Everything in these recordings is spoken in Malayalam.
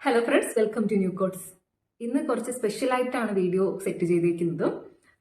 Hello friends, welcome to New Codes. ഇന്ന് കുറച്ച് സ്പെഷ്യലായിട്ടാണ് വീഡിയോ സെറ്റ് ചെയ്തിരിക്കുന്നത്.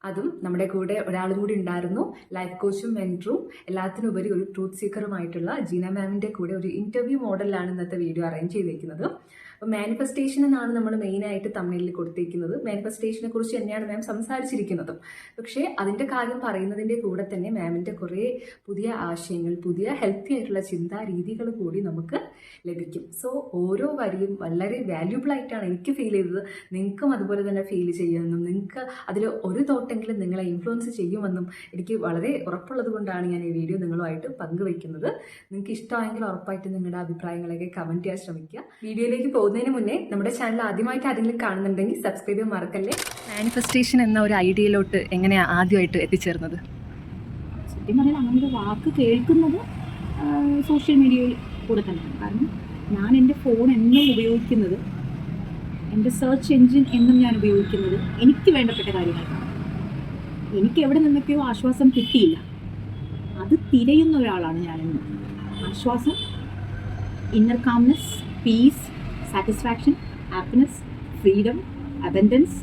അതും നമ്മുടെ കൂടെ ഒരാളും കൂടി ഉണ്ടായിരുന്നു, ലൈഫ് കോച്ചും മെൻറ്ററും എല്ലാത്തിനുപരി ഒരു ട്രൂത്ത് സീക്കറുമായിട്ടുള്ള ജീന മാമിൻ്റെ കൂടെ ഒരു ഇൻ്റർവ്യൂ മോഡലിലാണ് ഇന്നത്തെ വീഡിയോ അറേഞ്ച് ചെയ്തിരിക്കുന്നത്. അപ്പോൾ മാനിഫെസ്റ്റേഷൻ എന്നാണ് നമ്മൾ മെയിനായിട്ട് തമിഴിൽ കൊടുത്തിരിക്കുന്നത്. മാനിഫെസ്റ്റേഷനെ കുറിച്ച് തന്നെയാണ് മാം സംസാരിച്ചിരിക്കുന്നത്. പക്ഷേ അതിൻ്റെ കാര്യം പറയുന്നതിൻ്റെ കൂടെ തന്നെ മാമിൻ്റെ കുറേ പുതിയ ആശയങ്ങൾ, പുതിയ ഹെൽത്തി ആയിട്ടുള്ള ചിന്താ രീതികൾ കൂടി നമുക്ക് ലഭിക്കും. സോ ഓരോ വരിയും വളരെ വാല്യുബിൾ ആയിട്ടാണ് എനിക്ക് ഫീൽ ചെയ്തത്. നിങ്ങൾക്കും അതുപോലെ തന്നെ ഫീൽ ചെയ്യുമെന്നും നിങ്ങൾക്ക് അതിൽ ഒരു തോട്ടെങ്കിലും നിങ്ങളെ ഇൻഫ്ലുവൻസ് ചെയ്യുമെന്നും എനിക്ക് വളരെ ഉറപ്പുള്ളത് കൊണ്ടാണ് ഞാൻ ഈ വീഡിയോ നിങ്ങളുമായിട്ട് പങ്കുവയ്ക്കുന്നത്. നിങ്ങൾക്ക് ഇഷ്ടമായെങ്കിൽ ഉറപ്പായിട്ട് നിങ്ങളുടെ അഭിപ്രായങ്ങളൊക്കെ കമൻറ്റ് ചെയ്യാൻ ശ്രമിക്കുക. വീഡിയോയിലേക്ക് പോകുന്നതിന് മുന്നേ നമ്മുടെ ചാനൽ ആദ്യമായിട്ട് ആരെങ്കിലും കാണുന്നുണ്ടെങ്കിൽ സബ്സ്ക്രൈബ് ചെയ്യാൻ മറക്കല്ലേ. മാനിഫെസ്റ്റേഷൻ എന്ന ഒരു ഐഡിയയിലോട്ട് എങ്ങനെയാണ് ആദ്യമായിട്ട് എത്തിച്ചേർന്നത്? സത്യം പറഞ്ഞാൽ അങ്ങനെ ഒരു വാക്ക് കേൾക്കുന്നത് സോഷ്യൽ മീഡിയയിൽ കൂടെ തന്നെയാണ്. കാരണം ഞാൻ എൻ്റെ ഫോൺ എന്നും ഉപയോഗിക്കുന്നത്, എൻ്റെ സെർച്ച് എൻജിൻ എന്നും ഞാൻ ഉപയോഗിക്കുന്നത് എനിക്ക് വേണ്ടപ്പെട്ട കാര്യങ്ങളാണ്. എനിക്ക് എവിടെ നിന്നൊക്കെയോ ആശ്വാസം കിട്ടിയില്ല, അത് തിരയുന്ന ഒരാളാണ് ഞാനെന്ന്. ആശ്വാസം, inner calmness, peace, satisfaction, happiness, freedom, abundance,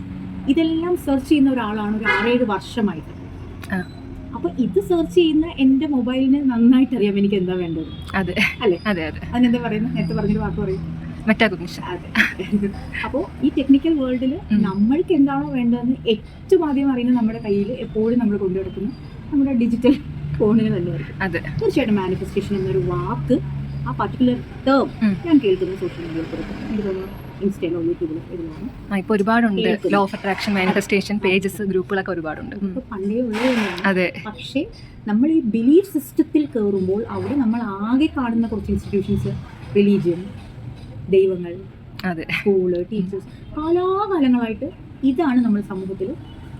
ഇതെല്ലാം സെർച്ച് ചെയ്യുന്ന ഒരാളാണ് ഒരു 6-7 വർഷമായിട്ട്. അപ്പോൾ ഇത് സെർച്ച് ചെയ്യുന്ന എൻ്റെ മൊബൈലിന് നന്നായിട്ട് അറിയാം എനിക്ക് എന്താ വേണ്ടത്. അതെ അല്ലേ? അതെ അതെ. അതിനെന്താ പറയുന്നത്? നേരത്തെ പറഞ്ഞൊരു വാക്ക് പറയും, മെറ്റാകോഗ്നിഷൻ. അതെ. അപ്പോൾ ഈ ടെക്നിക്കൽ വേൾഡിൽ നമ്മൾക്ക് എന്താണോ വേണ്ടതെന്ന് ഏറ്റവും ആദ്യം അറിയുന്നത് നമ്മുടെ കയ്യിൽ എപ്പോഴും നമ്മൾ കൊണ്ടുനടക്കുന്ന നമ്മുടെ ഡിജിറ്റൽ ഫോണിന് തന്നെയായിരിക്കും. അതെ, തീർച്ചയായിട്ടും മാനിഫെസ്റ്റേഷൻ എന്നൊരു വാക്ക്, ആ പർട്ടിക്കുലർ ടേം ഞാൻ കേൾക്കുന്നത് സോഷ്യൽ മീഡിയയിൽ കൊടുക്കും. എനിക്ക് തോന്നുന്നു ഇൻസ്റ്റയിലോ യൂട്യൂബിലോ എഴുതുന്നു. ഇപ്പോൾ ഒരുപാടുണ്ട്. Law of attraction, manifestation pages, ഗ്രൂപ്പുകളൊക്കെ ഒരുപാടുണ്ട്. ഇപ്പോൾ പണ്ടേ ഉള്ളത് തന്നെയാണ്. അതെ. പക്ഷേ നമ്മൾ ഈ ബിലീഫ് സിസ്റ്റത്തിൽ കയറുമ്പോൾ അവിടെ നമ്മൾ ആകെ കാണുന്ന കുറച്ച് ഇൻസ്റ്റിറ്റ്യൂഷൻസ്, റിലീജിയൻ, ദൈവങ്ങൾ, സ്കൂള്, ടീച്ചേഴ്സ്, കാലാകാലങ്ങളായിട്ട് ഇതാണ് നമ്മൾ സമൂഹത്തിൽ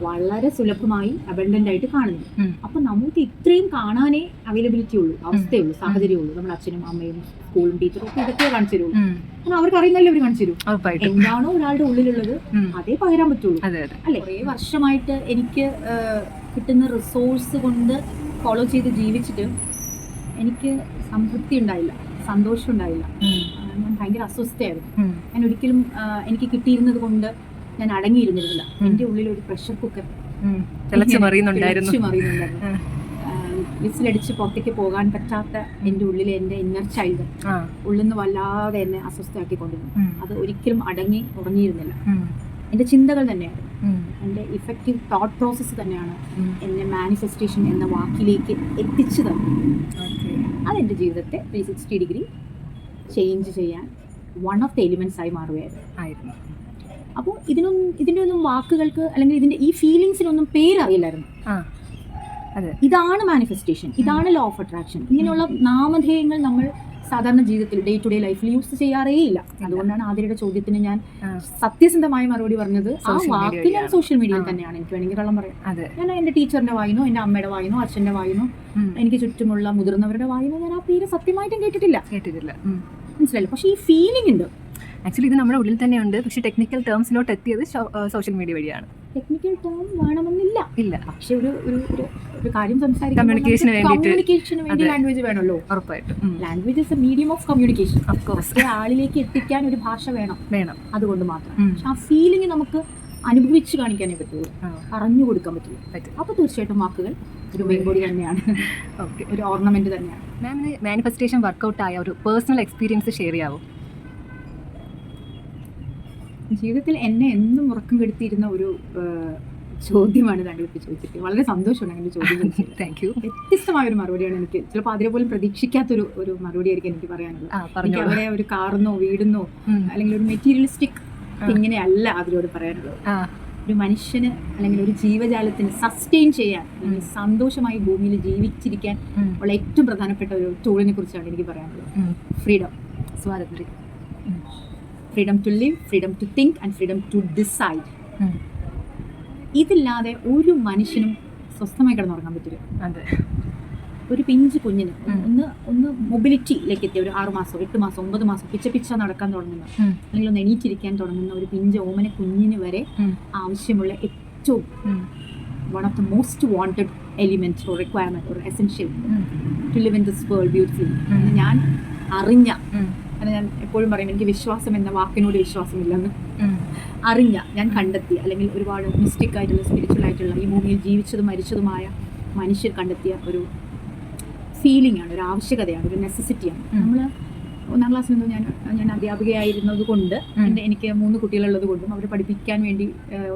വളരെ സുലഭമായി അബൻഡന്റ് ആയിട്ട് കാണുന്നത്. അപ്പൊ നമുക്ക് ഇത്രയും കാണാനേ അവൈലബിലിറ്റി ഉള്ളൂ, അവസ്ഥയുള്ളൂ, സാഹചര്യമുള്ളൂ. നമ്മുടെ അച്ഛനും അമ്മയും സ്കൂളും ടീച്ചറും ഒക്കെ ഇതൊക്കെ കാണിച്ചു തരുള്ളൂ. കാരണം അവർക്ക് അറിയുന്നല്ലേ അവർ കാണിച്ചു തരും. എന്താണോ ഒരാളുടെ ഉള്ളിലുള്ളത് അതേ പകരാൻ പറ്റുള്ളൂ, അല്ലെ? കുറേ വർഷമായിട്ട് എനിക്ക് കിട്ടുന്ന റിസോഴ്സ് കൊണ്ട് ഫോളോ ചെയ്ത് ജീവിച്ചിട്ട് എനിക്ക് സംതൃപ്തി ഉണ്ടായില്ല, സന്തോഷം ഉണ്ടായില്ല. ഞാൻ ഭയങ്കര അസ്വസ്ഥയായിരുന്നു. ഞാൻ ഒരിക്കലും എനിക്ക് കിട്ടിയിരുന്നത് കൊണ്ട് ഞാൻ അടങ്ങിയിരുന്നിരുന്നില്ല. എൻ്റെ ഉള്ളിൽ ഒരു പ്രഷർ കുക്കർ മറിയുന്നുണ്ടായിരുന്നു. വിസിലടിച്ച് പുറത്തേക്ക് പോകാൻ പറ്റാത്ത എൻ്റെ ഉള്ളിലെ എൻ്റെ ഇന്നർ ചൈൽഡ് ഉള്ളിൽ നിന്ന് വല്ലാതെ എന്നെ അസ്വസ്ഥയാക്കിക്കൊണ്ടിരുന്നു. അത് ഒരിക്കലും അടങ്ങി ഉറങ്ങിയിരുന്നില്ല. എൻ്റെ ചിന്തകൾ തന്നെയാണ്, എൻ്റെ ഇഫക്റ്റീവ് തോട്ട് പ്രോസസ്സ് തന്നെയാണ് എന്നെ മാനിഫെസ്റ്റേഷൻ എന്ന വാക്കിലേക്ക് എത്തിച്ചു തന്നത്. അതെൻ്റെ ജീവിതത്തെ 360 ഡിഗ്രി ചേഞ്ച് ചെയ്യാൻ വൺ ഓഫ് ദ എലിമെൻറ്റ്സ് ആയി മാറുകയായിരുന്നു. അപ്പോൾ ഇതിൻ്റെ ഒന്നും വാക്കുകൾക്ക് അല്ലെങ്കിൽ ഇതിൻ്റെ ഈ ഫീലിങ്സിനൊന്നും പേരറിയില്ലായിരുന്നു. ഇതാണ് മാനിഫെസ്റ്റേഷൻ, ഇതാണ് ലോ ഓഫ് അട്രാക്ഷൻ. ഇങ്ങനെയുള്ള നാമധേയങ്ങൾ നമ്മൾ സാധാരണ ജീവിതത്തിൽ ഡേ ടു ഡേ ലൈഫിൽ യൂസ് ചെയ്യാറേ ഇല്ല. അതുകൊണ്ടാണ് ആതിരയുടെ ചോദ്യത്തിന് ഞാൻ സത്യസന്ധമായ മറുപടി പറഞ്ഞത്. ആ വാക്ക് ഞാൻ സോഷ്യൽ മീഡിയയിൽ തന്നെയാണ്. എനിക്ക് വേണമെങ്കിൽ കള്ളം പറയാം. ഞാൻ എൻ്റെ ടീച്ചറിന്റെ വായിനോ, എൻ്റെ അമ്മയുടെ വായിനോ, അച്ഛൻ്റെ വായിനോ, എനിക്ക് ചുറ്റുമുള്ള മുതിർന്നവരുടെ വായിനോ ഞാൻ ആ പേര് സത്യമായിട്ടും കേട്ടിട്ടില്ല. മനസ്സിലായില്ല. പക്ഷേ ഈ ഫീലിംഗ് ഉണ്ട്. ആക്ച്വലി ഇത് നമ്മുടെ ഉള്ളിൽ തന്നെയുണ്ട്. പക്ഷേ ടെക്നിക്കൽ ടേംസിലോട്ട് എത്തിയത് സോഷ്യൽ മീഡിയ വഴിയാണ്. ടെക്നിക്കൽ ടേം വേണമെന്നില്ല, പക്ഷെ ഒരു കാര്യം സംസാരിക്കാൻ കമ്മ്യൂണിക്കേഷന് വേണ്ടി ലാംഗ്വേജ് വേണമല്ലോ. ഉറപ്പായിട്ടും language is a medium of communication. ആളിലേക്ക് എത്തിക്കാൻ ഒരു ഭാഷ വേണം, അതുകൊണ്ട് മാത്രം. പക്ഷെ ആ ഫീലിംഗ് നമുക്ക് അനുഭവിച്ച് കാണിക്കാനേ പറ്റുള്ളൂ, പറഞ്ഞു കൊടുക്കാൻ പറ്റുള്ളൂ. അപ്പോൾ തീർച്ചയായിട്ടും വാക്കുകൾ ഒരു മെയിൻബോഡി തന്നെയാണ്, ഒരു ഓർണമെന്റ് തന്നെയാണ്. മാമിന് മാനിഫെസ്റ്റേഷൻ വർക്കൗട്ട് ആയ ഒരു പേഴ്സണൽ എക്സ്പീരിയൻസ് ഷെയർ ചെയ്യാവോ? ജീവിതത്തിൽ എന്നെ എന്നും ഉറക്കം കെടുത്തിയിരുന്ന ഒരു ചോദ്യമാണ് താങ്കൾ ഇപ്പോൾ ചോദിച്ചിട്ട്. വളരെ സന്തോഷമാണ് അങ്ങനെ ചോദ്യം ചോദിച്ചത്. Thank you. വ്യത്യസ്തമായൊരു മറുപടിയാണ് എനിക്ക്, ചിലപ്പോൾ അതിനെ പോലും പ്രതീക്ഷിക്കാത്തൊരു മറുപടി ആയിരിക്കും എനിക്ക് പറയാനുള്ളത്. എനിക്ക് അവിടെ ഒരു കാറിനോ വീടിനോ അല്ലെങ്കിൽ ഒരു മെറ്റീരിയലിസ്റ്റിക് ഇങ്ങനെയല്ല അതിലൂടെ പറയാനുള്ളത്. ഒരു മനുഷ്യന് അല്ലെങ്കിൽ ഒരു ജീവജാലത്തിന് സസ്റ്റെയിൻ ചെയ്യാൻ അല്ലെങ്കിൽ സന്തോഷമായി ഭൂമിയിൽ ജീവിച്ചിരിക്കാൻ ഉള്ള ഏറ്റവും പ്രധാനപ്പെട്ട ഒരു ടൂളിനെ കുറിച്ചാണ് എനിക്ക് പറയാനുള്ളത്. ഫ്രീഡം, സ്വാതന്ത്ര്യം. Freedom to live, freedom to think and freedom to decide. ഇതില്ലാതെ ഒരു മനുഷ്യനും സ്വസ്ഥമായി കിടന്നുറങ്ങാൻ പറ്റില്ല. ഒരു പിഞ്ച് കുഞ്ഞിന് ഒന്ന് മൊബിലിറ്റിയിലേക്ക് എത്തിയ ഒരു 6 മാസം 8 മാസം 9 മാസം പിച്ച നടക്കാൻ തുടങ്ങുന്ന അല്ലെങ്കിൽ ഒന്ന് എണീറ്റിരിക്കാൻ തുടങ്ങുന്ന ഒരു പിഞ്ച് ഓമന കുഞ്ഞിന് വരെ ആവശ്യമുള്ള ഏറ്റവും one of the most wanted element or requirement or essential to live in this world beautifully ഞാൻ അറിഞ്ഞ കാരണം ഞാൻ എപ്പോഴും പറയും എനിക്ക് വിശ്വാസം എന്ന വാക്കിനോട് വിശ്വാസമില്ലെന്ന്. ഞാൻ കണ്ടെത്തിയ അല്ലെങ്കിൽ ഒരുപാട് മിസ്റ്റിക് ആയിട്ടുള്ള സ്പിരിച്വൽ ആയിട്ടുള്ള ഈ ഭൂമിയിൽ ജീവിച്ചതും മരിച്ചതുമായ മനുഷ്യർ കണ്ടെത്തിയ ഒരു ഫീലിംഗ് ആണ്, ഒരു ആവശ്യകതയാണ്, ഒരു നെസസിറ്റിയാണ്. നമ്മൾ 1ാം ക്ലാസ്സിലൊന്നും ഞാൻ അധ്യാപികയായിരുന്നത് കൊണ്ട് എനിക്ക് 3 കുട്ടികളുള്ളത് കൊണ്ടും അവരെ പഠിപ്പിക്കാൻ വേണ്ടി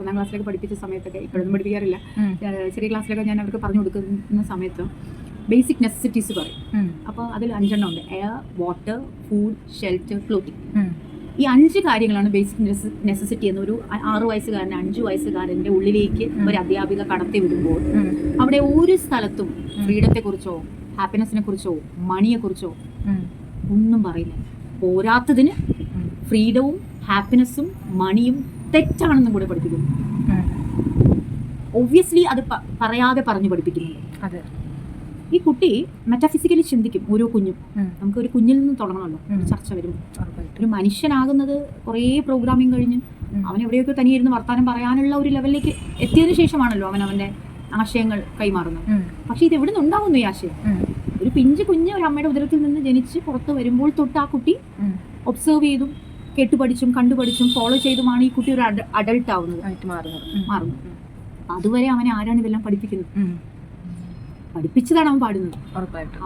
1ാം ക്ലാസ്സിലൊക്കെ പഠിപ്പിച്ച സമയത്തൊക്കെ, ഇപ്പോഴൊന്നും പഠിപ്പിക്കാറില്ല, ചെറിയ ക്ലാസ്സിലൊക്കെ ഞാൻ അവർക്ക് പറഞ്ഞു കൊടുക്കുന്ന സമയത്ത് ബേസിക് നെസസിറ്റീസ് പറയും. അപ്പോൾ അതിൽ 5 എണ്ണം ഉണ്ട്: air, water, food, shelter, clothing. ഈ 5 കാര്യങ്ങളാണ് ബേസിക് നെസസിറ്റി എന്ന് ഒരു 6 വയസ്സുകാരൻ 5 വയസ്സുകാരൻ്റെ ഉള്ളിലേക്ക് ഒരു അധ്യാപിക കടത്തി വിടുമ്പോൾ അവിടെ ഒരു സ്ഥലത്തും ഫ്രീഡത്തെക്കുറിച്ചോ ഹാപ്പിനെസ്സിനെ കുറിച്ചോ മണിയെക്കുറിച്ചോ ഒന്നും പറയില്ല. പോരാത്തതിന് ഫ്രീഡവും ഹാപ്പിനെസ്സും മണിയും തെറ്റാണെന്നും കൂടെ പഠിപ്പിക്കുന്നു. ഒബ്വിയസ്ലി അത് പറയാതെ പറഞ്ഞു പഠിപ്പിക്കുന്നുണ്ട്. അതെ, ഈ കുട്ടി മെറ്റാഫിസിക്കലി ചിന്തിക്കും. ഓരോ കുഞ്ഞും നമുക്കൊരു കുഞ്ഞിൽ നിന്ന് തുടങ്ങണമല്ലോ ചർച്ച വരുമ്പോൾ. ഒരു മനുഷ്യനാകുന്നത് കുറേ പ്രോഗ്രാമിങ് കഴിഞ്ഞ് അവൻ എവിടെയൊക്കെ തനിയിരുന്ന് വർത്താനം പറയാനുള്ള ഒരു ലെവലിലേക്ക് എത്തിയതിനു ശേഷമാണല്ലോ അവൻ്റെ ആശയങ്ങൾ കൈമാറുന്നത്. പക്ഷെ ഇത് എവിടെ നിന്നുണ്ടാവുന്നു ഈ ആശയം? ഒരു പിഞ്ച് കുഞ്ഞ് ഒരു അമ്മയുടെ ഉദരത്തിൽ നിന്ന് ജനിച്ച് പുറത്ത് വരുമ്പോൾ തൊട്ട് ആ കുട്ടി ഒബ്സർവ് ചെയ്തും കേട്ടുപഠിച്ചും കണ്ടുപഠിച്ചും ഫോളോ ചെയ്തുമാണ് ഈ കുട്ടി ഒരു അഡൾട്ട് ആവുന്നത്, മാറുന്നത്. അതുവരെ അവനെ ആരാണ് ഇതെല്ലാം പഠിപ്പിക്കുന്നത്? പഠിപ്പിച്ചതാണ് അവൻ പാടുന്നത്.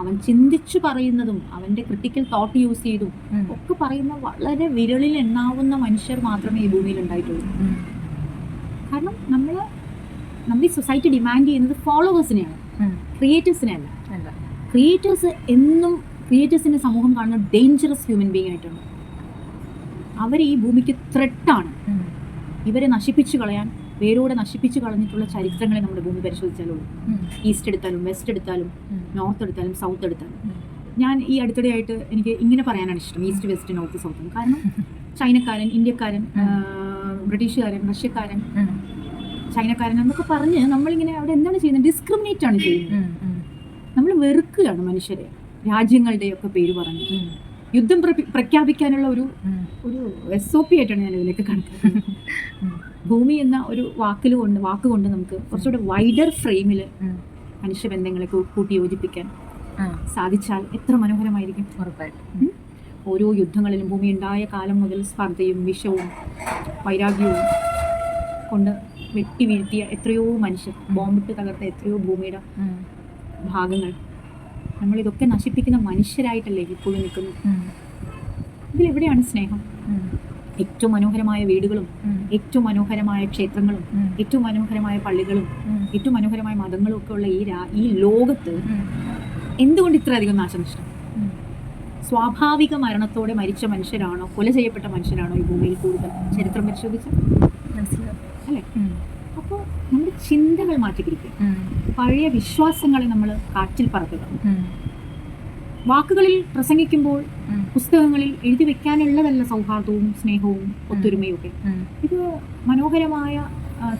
അവൻ ചിന്തിച്ചു പറയുന്നതും അവന്റെ ക്രിട്ടിക്കൽ തോട്ട് യൂസ് ചെയ്തും ഒക്കെ പറയുന്ന വളരെ വിരളിൽ എണ്ണാവുന്ന മനുഷ്യർ മാത്രമേ ഈ ഭൂമിയിൽ ഉണ്ടായിട്ടുള്ളൂ. കാരണം നമ്മുടെ സൊസൈറ്റി ഡിമാൻഡ് ചെയ്യുന്നത് ഫോളോവേഴ്സിനെയാണ്, ക്രിയേറ്റേഴ്സിനെ അല്ല. ക്രിയേറ്റേഴ്സിന്റെ സമൂഹം കാണുന്ന ഡേഞ്ചറസ് ഹ്യൂമൻ ബീങ് ആയിട്ടാണ്. അവർ ഈ ഭൂമിക്ക് ത്രെട്ടാണ്. ഇവരെ നശിപ്പിച്ചു കളയാൻ, വേരോടെ നശിപ്പിച്ചു കളഞ്ഞിട്ടുള്ള ചരിത്രങ്ങളെ നമ്മുടെ ഭൂമി പരിശോധിച്ചാലുള്ളൂ. ഈസ്റ്റ് എടുത്താലും വെസ്റ്റ് എടുത്താലും നോർത്ത് എടുത്താലും സൗത്ത് എടുത്താലും. ഞാൻ ഈ അടുത്തിടെയായിട്ട് എനിക്ക് ഇങ്ങനെ പറയാനാണ് ഇഷ്ടം, ഈസ്റ്റ് വെസ്റ്റ് നോർത്ത് സൗത്ത്. കാരണം ചൈനക്കാരൻ, ഇന്ത്യക്കാരൻ, ബ്രിട്ടീഷുകാരൻ, റഷ്യക്കാരൻ, ചൈനക്കാരൻ എന്നൊക്കെ പറഞ്ഞ് നമ്മളിങ്ങനെ അവിടെ എന്താണ് ചെയ്യുന്നത്? ഡിസ്ക്രിമിനേറ്റ് ആണ് ചെയ്യുന്നത്. നമ്മൾ വെറുക്കുകയാണ് മനുഷ്യരെ, രാജ്യങ്ങളുടെയൊക്കെ പേര് പറഞ്ഞ്. യുദ്ധം പ്രഖ്യാപിക്കാനുള്ള ഒരു SOP ആയിട്ടാണ് ഞാൻ ഇതിലേക്ക് കണക്കാക്കുന്നത്. ഭൂമി എന്ന ഒരു വാക്കുകൊണ്ട് നമുക്ക് കുറച്ചുകൂടെ വൈഡർ ഫ്രെയിമിൽ മനുഷ്യബന്ധങ്ങളെ കൂട്ടി യോജിപ്പിക്കാൻ സാധിച്ചാൽ എത്ര മനോഹരമായിരിക്കും. ഓരോ യുദ്ധങ്ങളിലും ഭൂമി ഉണ്ടായ കാലം മുതൽ സ്പർദ്ധയും വിഷവും വൈരാഗ്യവും കൊണ്ട് വെട്ടി വീഴ്ത്തിയ എത്രയോ മനുഷ്യർ, ബോംബിട്ട് തകർത്ത എത്രയോ ഭൂമിയുടെ ഭാഗങ്ങൾ, നമ്മളിതൊക്കെ നശിപ്പിക്കുന്ന മനുഷ്യരായിട്ടല്ലേ ഇപ്പോഴും നിൽക്കുന്നത്. ഇതിലെവിടെയാണ് സ്നേഹം? ഏറ്റവും മനോഹരമായ വീടുകളും ഏറ്റവും മനോഹരമായ ക്ഷേത്രങ്ങളും ഏറ്റവും മനോഹരമായ പള്ളികളും ഏറ്റവും മനോഹരമായ മതങ്ങളും ഒക്കെ ഉള്ള ഈ ലോകത്ത് എന്തുകൊണ്ട് ഇത്രയധികം നാശനഷ്ടം? സ്വാഭാവിക മരണത്തോടെ മരിച്ച മനുഷ്യരാണോ, കൊല ചെയ്യപ്പെട്ട മനുഷ്യരാണോ ഈ ഭൂമിയിൽ കൂടുതൽ? ചരിത്രം പരിശോധിച്ചാൽ മനസ്സിലാവും അല്ലേ? അപ്പോൾ നമ്മുടെ ചിന്തകൾ മാറ്റിപ്പിടിക്കുക, പഴയ വിശ്വാസങ്ങളെ നമ്മൾ കാറ്റിൽ പറത്തുക. വാക്കുകളിൽ പ്രസംഗിക്കുമ്പോൾ പുസ്തകങ്ങളിൽ എഴുതി വെക്കാനുള്ളതല്ല സൗഹാർദ്ദവും സ്നേഹവും ഒത്തൊരുമയും ഒക്കെ. ഇത് മനോഹരമായ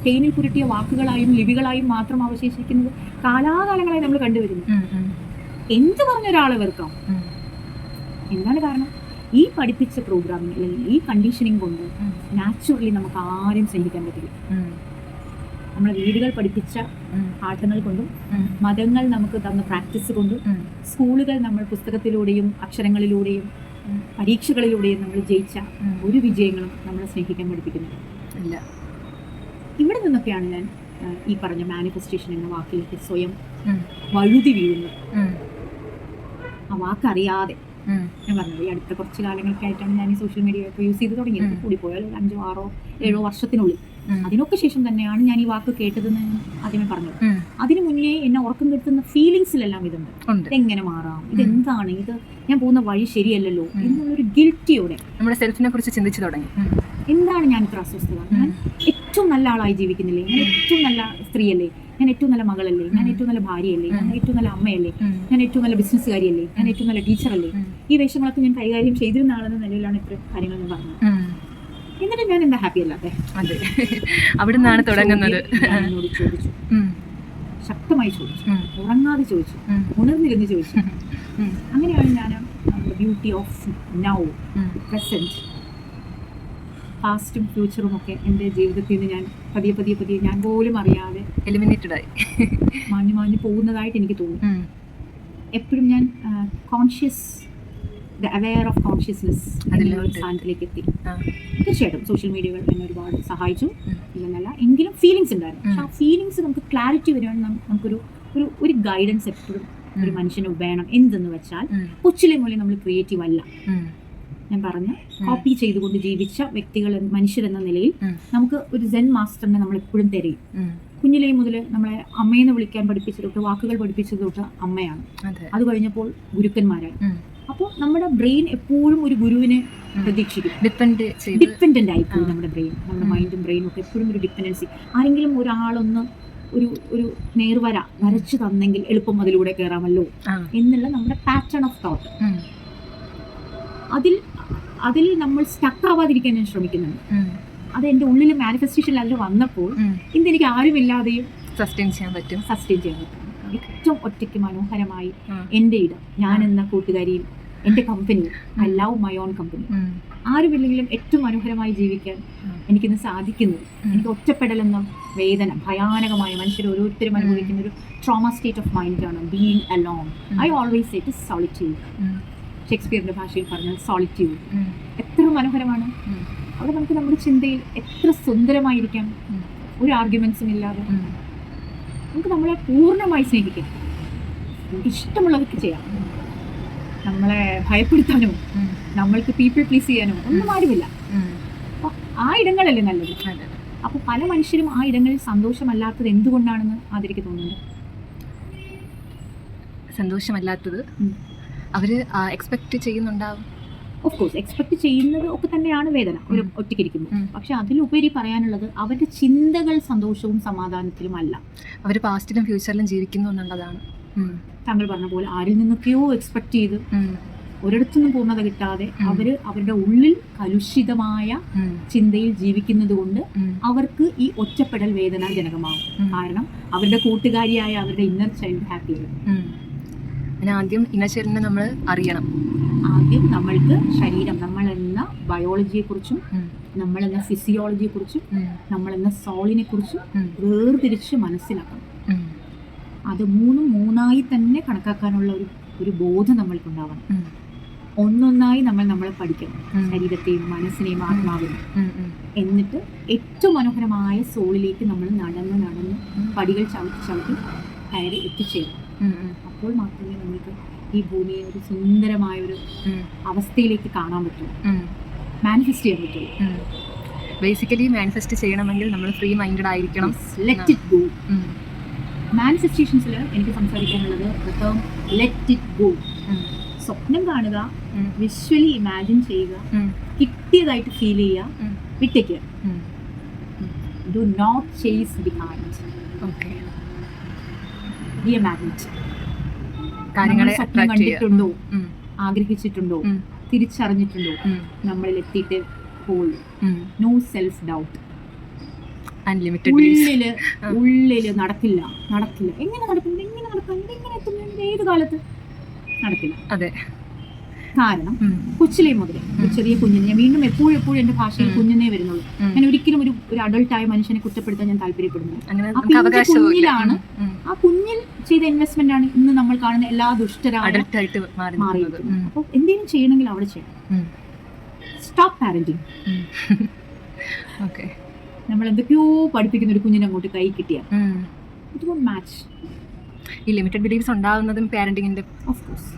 തേനിൽ പുരട്ടിയ വാക്കുകളായും ലിപികളായും മാത്രം അവശേഷിക്കുന്നത് കാലാകാലങ്ങളായി നമ്മൾ കണ്ടുവരുന്നു. എന്ത് പറഞ്ഞ ഒരാളെ വെറുക്കാം? എന്താണ് കാരണം? ഈ പഠിപ്പിച്ച പ്രോഗ്രാമിംഗ് അല്ലെങ്കിൽ ഈ കണ്ടീഷനിങ് കൊണ്ട് നാച്ചുറലി നമുക്ക് ആരും സ്നേഹിക്കാൻ പറ്റില്ല. നമ്മളെ വീടുകൾ പഠിപ്പിച്ച പാഠങ്ങൾ കൊണ്ടും മതങ്ങൾ നമുക്ക് തന്ന പ്രാക്ടീസ് കൊണ്ടും സ്കൂളുകൾ നമ്മൾ പുസ്തകത്തിലൂടെയും അക്ഷരങ്ങളിലൂടെയും പരീക്ഷകളിലൂടെയും നമ്മൾ ജയിച്ച ഒരു വിജയങ്ങളും നമ്മളെ സ്നേഹിക്കാൻ പഠിപ്പിക്കുന്നില്ല. ഇവിടെ നിന്നൊക്കെയാണ് ഞാൻ ഈ പറഞ്ഞ മാനിഫെസ്റ്റേഷൻ എന്ന വാക്കിലേക്ക് സ്വയം വഴുതി വീഴുന്നത്. ആ വാക്കറിയാതെ ഞാൻ പറഞ്ഞത് ഈ അടുത്ത കുറച്ച് കാലങ്ങൾക്കായിട്ടാണ് ഞാൻ ഈ സോഷ്യൽ മീഡിയ ഒക്കെ യൂസ് ചെയ്ത് തുടങ്ങിയത്. കൂടി പോയാൽ 5, 6, 7 വർഷത്തിനുള്ളിൽ. അതിനൊക്കെ ശേഷം തന്നെയാണ് ഞാൻ ഈ വാക്ക് കേട്ടതെന്ന് ആദ്യമേ പറഞ്ഞത്. അതിനു മുന്നേ എന്നെ ഉറക്കം കെടുത്തുന്ന ഫീലിങ്സിലെല്ലാം ഇതുണ്ട്. ഇതെങ്ങനെ മാറാം, ഇതെന്താണ്, ഇത് ഞാൻ പോകുന്ന വഴി ശരിയല്ലല്ലോ എന്നുള്ളൊരു ഗിൽറ്റിയോടെ നമ്മുടെ സെൽഫിനെ കുറിച്ച് ചിന്തിച്ചു തുടങ്ങി. എന്താണ് ഞാൻ ഇത്ര അസ്വസ്ഥത? ഞാൻ ഏറ്റവും നല്ല ആളായി ജീവിക്കുന്നില്ലേ? ഞാൻ ഏറ്റവും നല്ല സ്ത്രീയല്ലേ? ഞാൻ ഏറ്റവും നല്ല മകളല്ലേ? ഞാൻ ഏറ്റവും നല്ല ഭാര്യയല്ലേ? ഞാൻ ഏറ്റവും നല്ല അമ്മയല്ലേ? ഞാൻ ഏറ്റവും നല്ല ബിസിനസ്സുകാരിയല്ലേ? ഞാൻ ഏറ്റവും നല്ല ടീച്ചറല്ലേ? ഈ വേഷങ്ങളൊക്കെ ഞാൻ കൈകാര്യം ചെയ്തിരുന്ന ആളെന്ന നിലയിലാണ് ഇത്ര കാര്യങ്ങൾ ഞാൻ പറഞ്ഞത്. എന്നിട്ട് ഞാൻ എന്താ ഹാപ്പി അല്ലാതെ? അതെ, അവിടെ നിന്നാണ് തുടങ്ങുന്നത്. എന്നോട് ചോദിച്ചു, ശക്തമായി ചോദിച്ചു, ഉറങ്ങാതെ ചോദിച്ചു, ഉണർന്നിരുന്ന് ചോദിച്ചു. അങ്ങനെയാണ് ഞാൻ ബ്യൂട്ടി ഓഫ് നൗ, പ്രസന്റ്, പാസ്റ്റും ഫ്യൂച്ചറും ഒക്കെ എൻ്റെ ജീവിതത്തിൽ നിന്ന് ഞാൻ പതിയെ ഞാൻ പോലും അറിയാതെ എലിമിനേറ്റഡായി മാഞ്ഞു പോകുന്നതായിട്ട് എനിക്ക് തോന്നുന്നു. എപ്പോഴും ഞാൻ കോൺഷ്യസ് അവെയർ ഓഫ് കോൺഷ്യസ്നെസ് അതിലോട്ട് സ്ഥാനത്തിലേക്ക് എത്തി. ആ. തീർച്ചയായിട്ടും സോഷ്യൽ മീഡിയകൾ എന്നെ ഒരുപാട് സഹായിച്ചു ഇല്ലെന്നല്ല, എങ്കിലും ഫീലിങ്സ് ഉണ്ടായിരുന്നു. പക്ഷെ ആ ഫീലിങ്സ് നമുക്ക് ക്ലാരിറ്റി വരുവാൻ നമുക്കൊരു ഒരു ഗൈഡൻസ് എപ്പോഴും ഒരു മനുഷ്യന് വേണം. എന്തെന്ന് വെച്ചാൽ കൊച്ചിലെ മൂലം നമ്മൾ ക്രിയേറ്റീവ് അല്ല. ഞാൻ പറഞ്ഞ കോപ്പി ചെയ്തുകൊണ്ട് ജീവിച്ച വ്യക്തികൾ, മനുഷ്യരെന്ന നിലയിൽ നമുക്ക് ഒരു സെൻ മാസ്റ്ററിനെ നമ്മൾ എപ്പോഴും തിരയും. കുഞ്ഞിലേ മുതൽ നമ്മളെ അമ്മയെന്ന് വിളിക്കാൻ പഠിപ്പിച്ചത് തൊട്ട്, വാക്കുകൾ പഠിപ്പിച്ചത് തൊട്ട് അമ്മയാണ്. അത് കഴിഞ്ഞപ്പോൾ ഗുരുക്കന്മാരായി. അപ്പോൾ നമ്മുടെ ബ്രെയിൻ എപ്പോഴും ഒരു ഗുരുവിനെ പ്രതീക്ഷിക്കും. ഡിപ്പെൻഡന്റ് ആയിപ്പോയി നമ്മുടെ ബ്രെയിൻ, നമ്മുടെ മൈൻഡും ബ്രെയിനും ഒക്കെ എപ്പോഴും ഒരു ഡിപ്പെൻഡൻസി. ആരെങ്കിലും ഒരാളൊന്ന് ഒരു നേർവര വരച്ചു തന്നെങ്കിൽ എളുപ്പം അതിലൂടെ കയറാമല്ലോ എന്നുള്ള നമ്മുടെ പാറ്റേൺ ഓഫ് തോട്ട്, അതിൽ നമ്മൾ സ്റ്റക്ക് ആവാതിരിക്കാൻ ഞാൻ ശ്രമിക്കുന്നുണ്ട്. അത് എൻ്റെ ഉള്ളിൽ മാനിഫെസ്റ്റേഷൻ അതിൽ വന്നപ്പോൾ ഇന്നെനിക്ക് ആരുമില്ലാതെയും സസ്റ്റെയിൻ ചെയ്യാൻ പറ്റും. ഏറ്റവും ഒറ്റയ്ക്ക് മനോഹരമായി എൻ്റെ ഇടം, ഞാൻ എന്ന കൂട്ടുകാരിയും എൻ്റെ company, I love my own company. ആരുമില്ലെങ്കിലും ഏറ്റവും മനോഹരമായി ജീവിക്കാൻ എനിക്കിന്ന് സാധിക്കുന്നു. എനിക്ക് ഒറ്റപ്പെടലെന്ന വേദന, ഭയാനകമായ മനുഷ്യർ ഓരോരുത്തരും അനുഭവിക്കുന്ന ഒരു ട്രോമ സ്റ്റേറ്റ് ഓഫ് മൈൻഡാണ് being alone. I always say it is solitude. ഷേക്സ്പിയറിന്റെ ഭാഷയിൽ പറഞ്ഞാൽ സോളിറ്റ്യൂഡ് എത്ര മനോഹരമാണ്. അവിടെ നമുക്ക് നമ്മുടെ ചിന്തയിൽ എത്ര സുന്ദരമായിരിക്കാം, ഒരു ആർഗ്യുമെന്റ്സും ഇല്ലാതെ നമുക്ക് നമ്മളെ പൂർണ്ണമായി സ്നേഹിക്കാം. നമുക്ക് ഇഷ്ടമുള്ളതൊക്കെ ചെയ്യാം. നമ്മളെ ഭയപ്പെടുത്താനോ നമ്മൾക്ക് പീപ്പിൾ പ്ലീസ് ചെയ്യാനോ ഒന്നും ആരുമില്ല. അപ്പൊ ആ ഇടങ്ങളല്ലേ നല്ലത്. അപ്പൊ പല മനുഷ്യരും ആ ഇടങ്ങളിൽ സന്തോഷമല്ലാത്തത് എന്തുകൊണ്ടാണെന്ന് ആദരിക്ക് തോന്നുന്നുണ്ട്. സന്തോഷമല്ലാത്തത് അവര് എക്സ്പെക്ട് ചെയ്യുന്നുണ്ടാവും. ഓഫ് കോഴ്സ് എക്സ്പെക്ട് ചെയ്യുന്നത് ഒക്കെ തന്നെയാണ് വേദന ഒരു ഒറ്റയ്ക്കിരിക്കുന്നു. പക്ഷെ അതിലുപരി പറയാനുള്ളത് അവരുടെ ചിന്തകൾ സന്തോഷവും സമാധാനത്തിലും അല്ല. അവർ പാസ്റ്റിലും ഫ്യൂച്ചറിലും ജീവിക്കുന്നു എന്നുള്ളതാണ്. താങ്കൾ പറഞ്ഞ പോലെ ആരിൽ നിന്നൊക്കെയോ എക്സ്പെക്ട് ചെയ്ത് ഒരിടത്തുനിന്നും പൂർണ്ണത കിട്ടാതെ അവരുടെ ഉള്ളിൽ കലുഷിതമായ ചിന്തയിൽ ജീവിക്കുന്നത് കൊണ്ട് അവർക്ക് ഈ ഒറ്റപ്പെടൽ വേദനാജനകമാകും. കാരണം അവരുടെ കൂട്ടുകാരിയായ അവരുടെ ഇന്നർ ചൈൽഡ് ഹാപ്പിയാണ്. ആദ്യം ഇന്നർ ചൈൽഡിനെ നമ്മൾ അറിയണം. ആദ്യം നമ്മൾക്ക് ശരീരം, നമ്മളെന്ന ബയോളജിയെക്കുറിച്ചും നമ്മളെന്ന ഫിസിയോളജിയെക്കുറിച്ചും നമ്മളെന്ന സോളിനെ കുറിച്ചും വേർതിരിച്ച് മനസ്സിലാക്കണം. അത് മൂന്നായി തന്നെ കണക്കാക്കാനുള്ള ഒരു ബോധം നമ്മൾക്കുണ്ടാവണം. ഒന്നൊന്നായി നമ്മളെ പഠിക്കണം, ശരീരത്തെയും മനസ്സിനെയും ആത്മാവിനെയും. എന്നിട്ട് ഏറ്റവും മനോഹരമായ സോളിലേക്ക് നമ്മൾ നടന്ന് പടികൾ ചവിട്ടി കയറി എത്തിച്ചേരും. അപ്പോൾ മാത്രമേ നമുക്ക് ഈ ഭൂമിയെ ഒരു സുന്ദരമായ ഒരു അവസ്ഥയിലേക്ക് കാണാൻ പറ്റൂ, മാനിഫെസ്റ്റ് ചെയ്യാൻ പറ്റുള്ളൂ. ബേസിക്കലി മാനിഫെസ്റ്റ് ചെയ്യണമെങ്കിൽ നമ്മൾ ഫ്രീ മൈൻഡഡ് ആയിരിക്കണം. Let it go. മാനിഫെസ്റ്റേഷൻസിൽ എനിക്ക് സംസാരിക്കാനുള്ളത് ടേം ലെറ്റ് ഇറ്റ് ഗോ. സ്വപ്നം കാണുക, വിഷ്വലി ഇമാജിൻ ചെയ്യുക, കിട്ടിയതായിട്ട് ഫീൽ ചെയ്യുക, വിട്ടേക്കുക. Do not chase behind. Okay, be a magnet. കാര്യങ്ങളെ സ്വപ്നം കണ്ടിട്ടുണ്ടോ, ആഗ്രഹിച്ചിട്ടുണ്ടോ, തിരിച്ചറിഞ്ഞിട്ടുണ്ടോ, നമ്മളിൽ എത്തിയിട്ട് പോകുള്ളൂ. No self doubt. ഉള്ളില് നടക്കില്ല. എങ്ങനെ നടക്കുന്നത്, എങ്ങനെ എത്തുന്നത്, ഏത് കാലത്ത് നടക്കില്ല. അതെ, കാരണം കൊച്ചിലേ മുതൽ ഒരു ചെറിയ കുഞ്ഞിനെ, ഞാൻ വീണ്ടും എപ്പോഴും എന്റെ ഭാഷയിൽ കുഞ്ഞിനെ വരുന്നുള്ളൂ. ഞാൻ ഒരിക്കലും ഒരു അഡൾട്ടായ മനുഷ്യനെ കുറ്റപ്പെടുത്താൻ ഞാൻ താല്പര്യപ്പെടുന്നു. കുഞ്ഞിലാണ്, ആ കുഞ്ഞിൽ ചെയ്ത ഇൻവെസ്റ്റ്മെന്റ് ആണ് ഇന്ന് നമ്മൾ കാണുന്ന എല്ലാ ദുഷ്ടരായിട്ട് മാറിയത്. അപ്പൊ എന്തെങ്കിലും ചെയ്യണമെങ്കിൽ അവിടെ ചെയ്യണം. Stop parenting. നമ്മൾ എന്തൊക്കെയോ പഠിപ്പിക്കുന്ന ഒരു കുഞ്ഞിനെ അങ്ങോട്ട് കൈ കിട്ടിയാൽ ഇറ്റ് വോണ്ട് മാച്ച്. ഈ ലിമിറ്റഡ് ബിലീഫ്സ് ഉണ്ടാവുന്നതും പാരന്റിങ്ങിന്റെ ഓഫ് കോഴ്സ്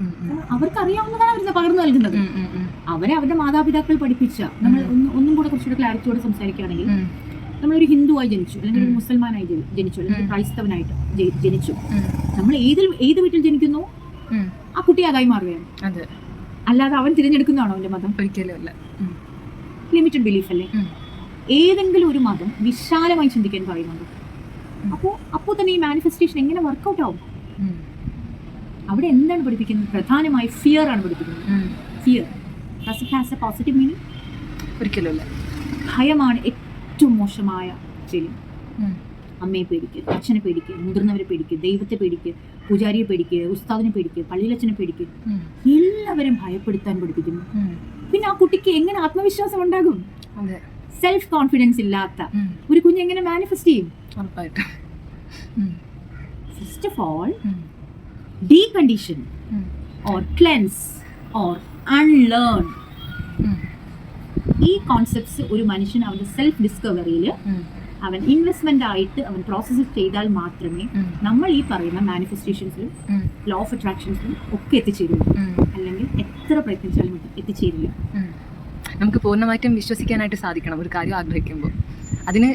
അവർക്ക് അറിയാവുന്നതാണ് അവർ പകർന്നു നൽകുന്നത്. അവരെ അവരുടെ മാതാപിതാക്കൾ പഠിപ്പിച്ച, നമ്മൾ ഒന്നും കൂടെ കുറച്ചുകൂടെ ക്ലാരിറ്റിയോടെ സംസാരിക്കുകയാണെങ്കിൽ, നമ്മളൊരു ഹിന്ദുവായി ജനിച്ചു, അല്ലെങ്കിൽ ഒരു മുസൽമാനായി ജനിച്ചു, അല്ലെങ്കിൽ ക്രൈസ്തവനായിട്ട് ജനിച്ചു. നമ്മൾ ഏത് വീട്ടിൽ ജനിക്കുന്നു ആ കുട്ടി അതായി മാറുകയാണ്. അല്ലാതെ അവൻ തിരഞ്ഞെടുക്കുന്നതാണോ അവന്റെ മതം? ഒരിക്കലും അല്ല. ലിമിറ്റഡ് ബിലീഫ് അല്ലേ? ഏതെങ്കിലും ഒരു മതം വിശാലമായി ചിന്തിക്കാൻ പറയുന്നുണ്ട്. അപ്പോൾ തന്നെ ഈ മാനിഫെസ്റ്റേഷൻ എങ്ങനെ വർക്കൗട്ട് ആവും? അവിടെ എന്താണ് പഠിപ്പിക്കുന്നത്? പ്രധാനമായി ഫിയർ ആണ് പഠിപ്പിക്കുന്നത്. Fear does it has A positive meaning? ഒരിക്കലും അല്ല. ഭയമാണ് ഏറ്റവും മോശമായ ശരി. അമ്മയെ പേടിക്കുക, അച്ഛനെ പേടിക്കുക, മുതിർന്നവരെ പേടിക്കുക, ദൈവത്തെ പേടിക്കുക, പൂജാരിയെ പേടിക്കുക, ഉസ്താദിനെ പേടിക്കുക, പള്ളിയിലച്ഛനെ പേടിക്കുക. എല്ലാവരും ഭയപ്പെടുത്താൻ പഠിപ്പിക്കുന്നു. പിന്നെ ആ കുട്ടിക്ക് എങ്ങനെ ആത്മവിശ്വാസം ഉണ്ടാകും? സെൽഫ് കോൺഫിഡൻസ് ഇല്ലാത്ത ഒരു കുഞ്ഞ് എങ്ങനെ മാനിഫെസ്റ്റ് ചെയ്യും? First of all, decondition or cleanse or unlearn. ഈ കോൺസെപ്റ്റ്സ് ഒരു മനുഷ്യൻ അവന്റെ സെൽഫ് ഡിസ്കവറിയിൽ അവൻ ഇൻവെസ്റ്റ്മെന്റ് ആയിട്ട് അവൻ പ്രോസസ് ചെയ്താൽ മാത്രമേ നമ്മൾ ഈ പറയുന്ന മാനിഫെസ്റ്റേഷൻസിലും ലോ ഓഫ് അട്രാക്ഷൻസിലും ഒക്കെ എത്തിച്ചേരുള്ളൂ. അല്ലെങ്കിൽ എത്ര പ്രയത്നിച്ചാലും എത്തിച്ചേരില്ല. നമുക്ക് പൂർണ്ണമായിട്ടും വിശ്വസിക്കാനായിട്ട് സാധിക്കണം ഒരു കാര്യം ആഗ്രഹിക്കുമ്പോൾ. അതിന്